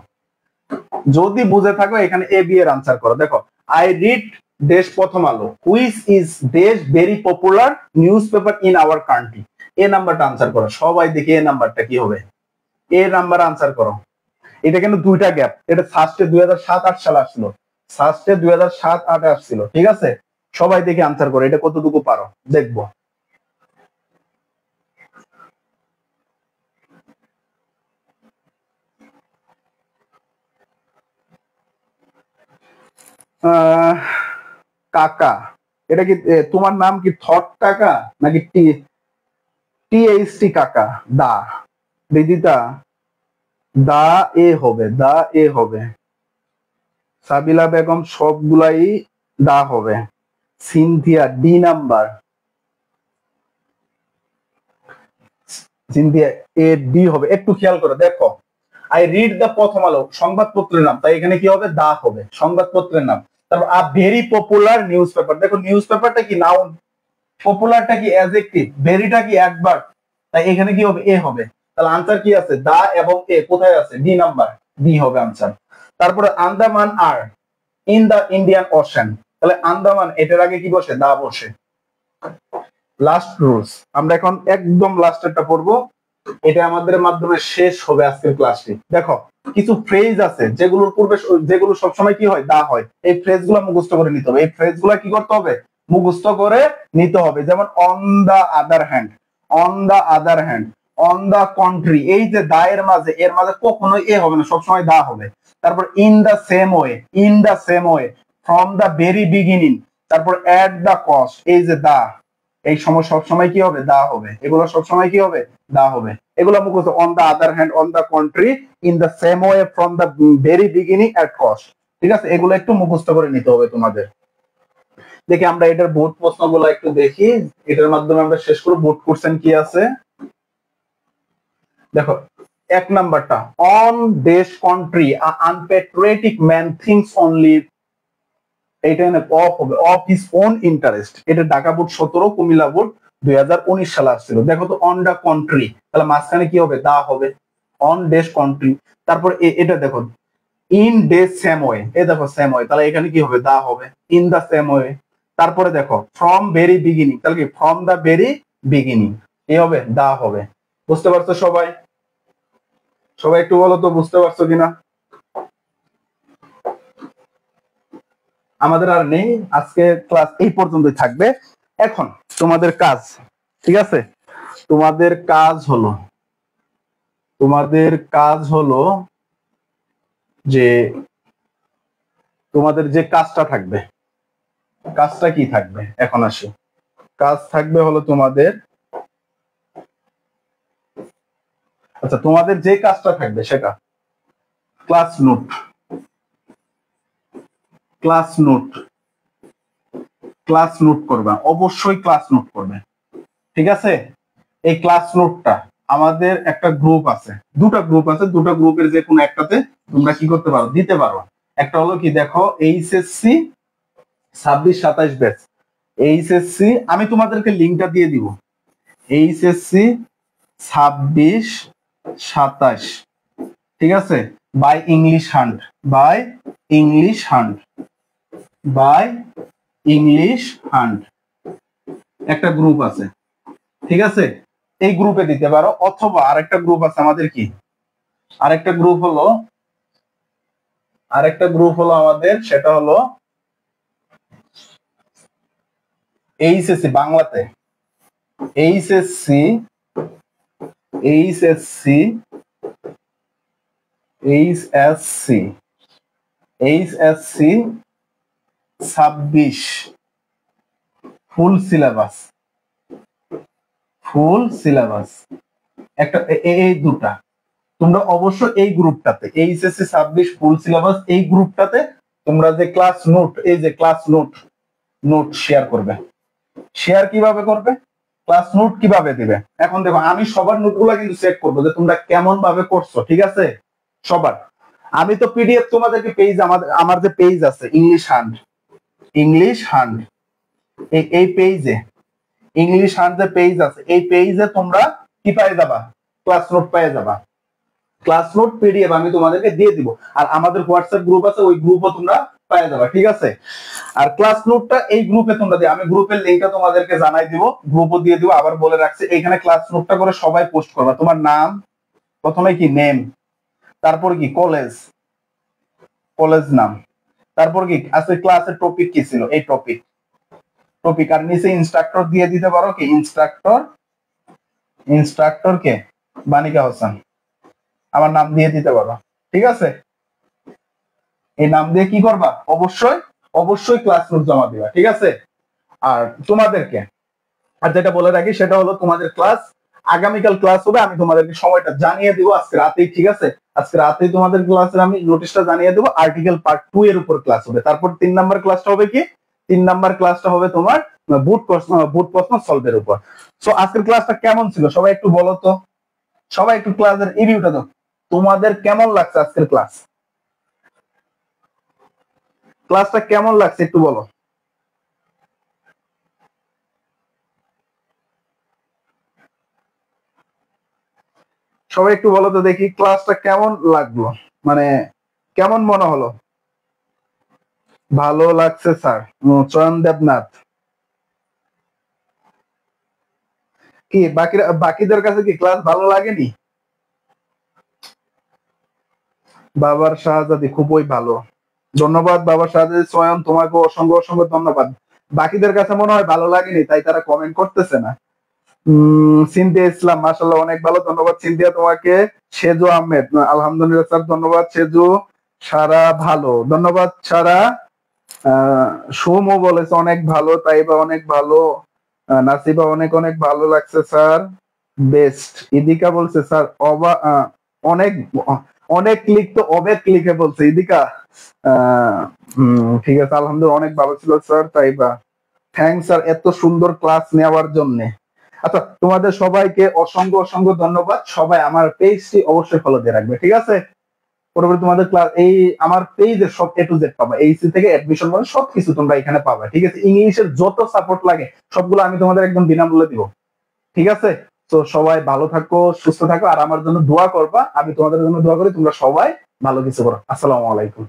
যদি বুঝে থাকো এখানে এ বি এর আনসার করো। দেখো I read dash Prothom Alo, which is dash very popular newspaper in our country. A নাম্বারটা আনসার করো, সবাই দেখি এ নাম্বারটা কি হবে, এ নাম্বার আনসার করো। এটা কিন্তু দুইটা গ্যাপ, এটা ফার্স্টে 2007-8 সালে আসছিল, ফার্স্টে 2007-8 আসছিল। ঠিক আছে, সবাই দেখে আনসার করো, এটা কতটুকু পারো দেখবো। কাকা, এটা কি তোমার নাম কি থট কাকা নাকি টি কাকা? দা দিদিতা, দা এ হবে, দা এ হবে। সাবিলা বেগম সবগুলাই দা হবে। Cynthia D number, Cynthia A D হবে। একটু খেয়াল করে দেখো, আই রিড দ্য প্রথম আলো সংবাদপত্রের নাম, তাই এখানে কি হবে, দা হবে, সংবাদপত্রের নাম। তারপর a very popular news paper, দেখো নিউজ পেপারটা কি নাউন, পপুলারটা কি অ্যাডজেক্টিভ, ভেরিটা কি অ্যাডভার্ব, তাই এখানে কি হবে, এ হবে। তাহলে আনসার কি আছে, দা এবং এ কোথায় আছে, ডি নাম্বার, ডি হবে আনসার। তারপরে আন্দামান আর ইন দা ইন্ডিয়ান ওশান, তাহলে আন্দামান এটার আগে কি বসে, দা বসে। লাস্ট রুলস, আমরা এখন একদম লাস্টেরটা পড়বো, এটা আমাদের মাধ্যমে শেষ হবে আজকের ক্লাসটি। দেখো কিছু ফ্রেজ আছে যেগুলোর পূর্বে, যেগুলো সবসময় কি হয়, দা হয়। এই ফ্রেজ গুলা মুখস্থ করে নিতে হবে, এই ফ্রেজ গুলা কি করতে হবে, মুখস্থ করে নিতে হবে। যেমন on the other hand, on the other hand, on the country, এই যে দা এর মাঝে, এর মাঝে কখনোই এ হবে না, সবসময় দা হবে। তারপর in the same way, in the same way, from the very beginning, তারপর এট দা কস্ট, এই যে দা, এই সময় সবসময় কি হবে, দা হবে। এগুলো সবসময় কি হবে, দা হবে। এগুলো মুখস্থ, on the other hand, on the country, in the same way, from the very beginning, at cost. ঠিক আছে, এগুলো একটু মুখস্থ করে নিতে হবে তোমাদের। দেখি আমরা এটার বোর্ড প্রশ্নগুলো একটু দেখি, এটার মাধ্যমে আমরা শেষ করব। বোর্ড কোশ্চেন কি আছে দেখো, এক নাম্বারটা, অন দেশ কন্ট্রি আনপেট্রিয়টিক ম্যান থিংস অনলি, এইটা অফ হবে, অফ হিজ ওন ইন্টারেস্ট। এটা ঢাকা বোর্ড 17, কুমিল্লা বোর্ড 2019 সালে আসছিল। দেখো তো অন দা কন্ট্রি, তাহলে মাঝখানে কি হবে? দা হবে। On the country. তারপর এটা দেখো ইন ডে সেম ওয়ে, এই দেখো সেম ওয়ে, তাহলে এখানে কি হবে? দা হবে। In the same way. তারপরে দেখো ফ্রম ভেরি বিগিনিং, তাহলে কি ফ্রম দা ভেরি বিগিনিং, কি হবে? দা হবে। বুঝতে পারছো সবাই? সবাই একটু বলো তো বুঝতে পারছো কিনা। আমাদের আর নেই, আজকে ক্লাস এই পর্যন্তই থাকবে। এখন তোমাদের কাজ, ঠিক আছে, তোমাদের কাজ হলো, তোমাদের কাজ হলো যে তোমাদের যে কাজটা থাকবে, কাজটা কি থাকবে এখন আসি। কাজ থাকবে হলো তোমাদের, আচ্ছা তোমাদের যে কাজটা থাকবে সেটা class note, class note, class note করবে, অবশ্যই ক্লাস নোট করবে, ঠিক আছে। এই ক্লাস নোটটা আমাদের একটা গ্রুপ আছে, দুটো গ্রুপ আছে, দুটো গ্রুপের যে কোনো একটাতে তোমরা কি করতে পারো? দিতে পারো। একটা হলো কি দেখো এইচএসসি 26-27 ব্যাচ, এইচএসসি আমি তোমাদেরকে লিঙ্কটা দিয়ে দিব, এইচএসসি 26-27, ঠিক আছে, by English Hunt, by English Hunt, by English Hunt একটা গ্রুপ আছে, ঠিক আছে। এই গ্রুপে দিতে পারো, অথবা আরেকটা গ্রুপ আছে আমাদের, কি আরেকটা গ্রুপ হলো, আরেকটা গ্রুপ হলো আমাদের, সেটা হলো এইচএসসি বাংলাতে, HSC, HSC, HSC, HSC 26 full syllabus, full syllabus একটা, এই দুটা তোমরা অবশ্যই এই গ্রুপটাতে, এইচএসসি 26 ফুল সিলেবাস, এই গ্রুপটাতে তোমরা যে ক্লাস নোট, এই যে ক্লাস নোট, নোট শেয়ার করবে। শেয়ার কিভাবে করবে? ক্লাস নোট কিভাবে দিবে? এখন দেখো আমি সবার নোটগুলো কিন্তু চেক করবো যে তোমরা কেমন ভাবে করছো, ঠিক আছে, সবার। আমি তো পিডিএফ তোমাদেরকে পেজ, আমার যে পেজ আছে ইংলিশ হান্ট, ইংলিশ হান্ট, এই পেজে, ইংলিশ হান্ট যে পেজ আছে, এই পেজে তোমরা কি পেয়ে যাবা? ক্লাস নোট পেয়ে যাবা। ক্লাস নোট পিডিএফ আমি তোমাদেরকে দিয়ে দিব, আর আমাদের হোয়াটসঅ্যাপ গ্রুপ আছে, ওই গ্রুপও তোমরা পেয়ে যাবা, ঠিক আছে। আর ক্লাস নোটটা এই গ্রুপে তোমরা দিও, আমি গ্রুপের লিংকটা তোমাদেরকে জানাই দিব, গ্রুপও দিয়ে দিব। আবার বলে রাখছি, এইখানে ক্লাস নোটটা করে সবাই পোস্ট করবা, তোমার নাম, প্রথমে কি নেম, তারপর কি কলেজ, কলেজ নাম, তারপর কি আজকে ক্লাসের টপিক কি ছিল, এই টপিক, টপিক, আর নিচে ইনস্ট্রাক্টর দিয়ে দিতে পারো, কি ইনস্ট্রাক্টর, ইনস্ট্রাক্টর কে বানিকা হোসেন, আমার নাম দিয়ে দিতে পারো, ঠিক আছে। এই নাম দিয়ে কি করবা? অবশ্যই অবশ্যই ক্লাস নোট জমা দিবা, ঠিক আছে। আর তোমাদেরকে আর যেটা বলে রাখি, সেটা হলো তোমাদের ক্লাস আগামীকাল ক্লাস হবে, আমি তোমাদেরকে সময়টা জানিয়ে দিব আজকে রাতেই, ঠিক আছে। আজকে রাতেই তোমাদের ক্লাসের আমি নোটিশটা জানিয়ে দেবো। আর্টিকেল পার্ট 2 এর উপর ক্লাস হবে। তারপর 3 নাম্বার ক্লাসটা হবে কি, 3 নাম্বার ক্লাসটা হবে তোমার বুট প্রশ্ন সলভের উপর। সো আজকের ক্লাসটা কেমন ছিল সবাই একটু বলো তো, সবাই একটু ক্লাসের রিভিউটা দাও, তোমাদের কেমন লাগছে আজকের ক্লাস, ক্লাসটা কেমন লাগছে একটু বলো। সবাই একটু বলো তো দেখি ক্লাসটা কেমন লাগলো, মানে কেমন মনে হলো। ভালো লাগছে স্যার, চয়ন দেবনাথ। কি বাকিদের কাছে কি ক্লাস ভালো লাগেনি? বাবার শাহজাদি খুবই ভালো, ধন্যবাদ বাবার শাহজাদি চয়ন, তোমাকে অসংখ্য অসংখ্য ধন্যবাদ। বাকিদের কাছে মনে হয় ভালো লাগেনি, তাই তারা কমেন্ট করতেছে না। সিনথিয়া ইসলাম মাশাআল্লাহ অনেক ভালো, ধন্যবাদ সিনথিয়া তোমাকে। সেজু আহমেদ আলহামদুলিল্লাহ স্যার, ধন্যবাদ সেজু। সারা ভালো, ধন্যবাদ সারা। সোমও বলেছে অনেক ভালো, তাইবা অনেক ভালো, নাসিবা অনেক অনেক ভালো লাগছে স্যার, বেস্ট। ইদিকা বলছে স্যার অনেক অনেক ক্লিক তো অবেক ক্লিকে বলছে ইদিকা। ঠিক আছে আলহামদুলিল্লাহ অনেক ভালো ছিল স্যার, তাইবা থ্যাংকস স্যার এত সুন্দর ক্লাস নেওয়ার জন্য। আচ্ছা তোমাদের সবাইকে অসংখ্য অসংখ্য ধন্যবাদ, সবাই আমার পেজটি অবশ্যই ফলো দিয়ে রাখবে, ঠিক আছে। পরবর্তী তোমাদের ক্লাস এই আমার পেজে সব A to Z পাবা, এইচসি থেকে অ্যাডমিশন মানে সবকিছু তোমরা এখানে পাবা, ঠিক আছে? ইংলিশের যত সাপোর্ট লাগে সবগুলো আমি তোমাদের একদম বিনামূল্যে দিব, ঠিক আছে? তো সবাই ভালো থাকো, সুস্থ থাকো, আর আমার জন্য দোয়া করবা, আমি তোমাদের জন্য দোয়া করি, তোমরা সবাই ভালো কিছু করো। আসসালামু আলাইকুম।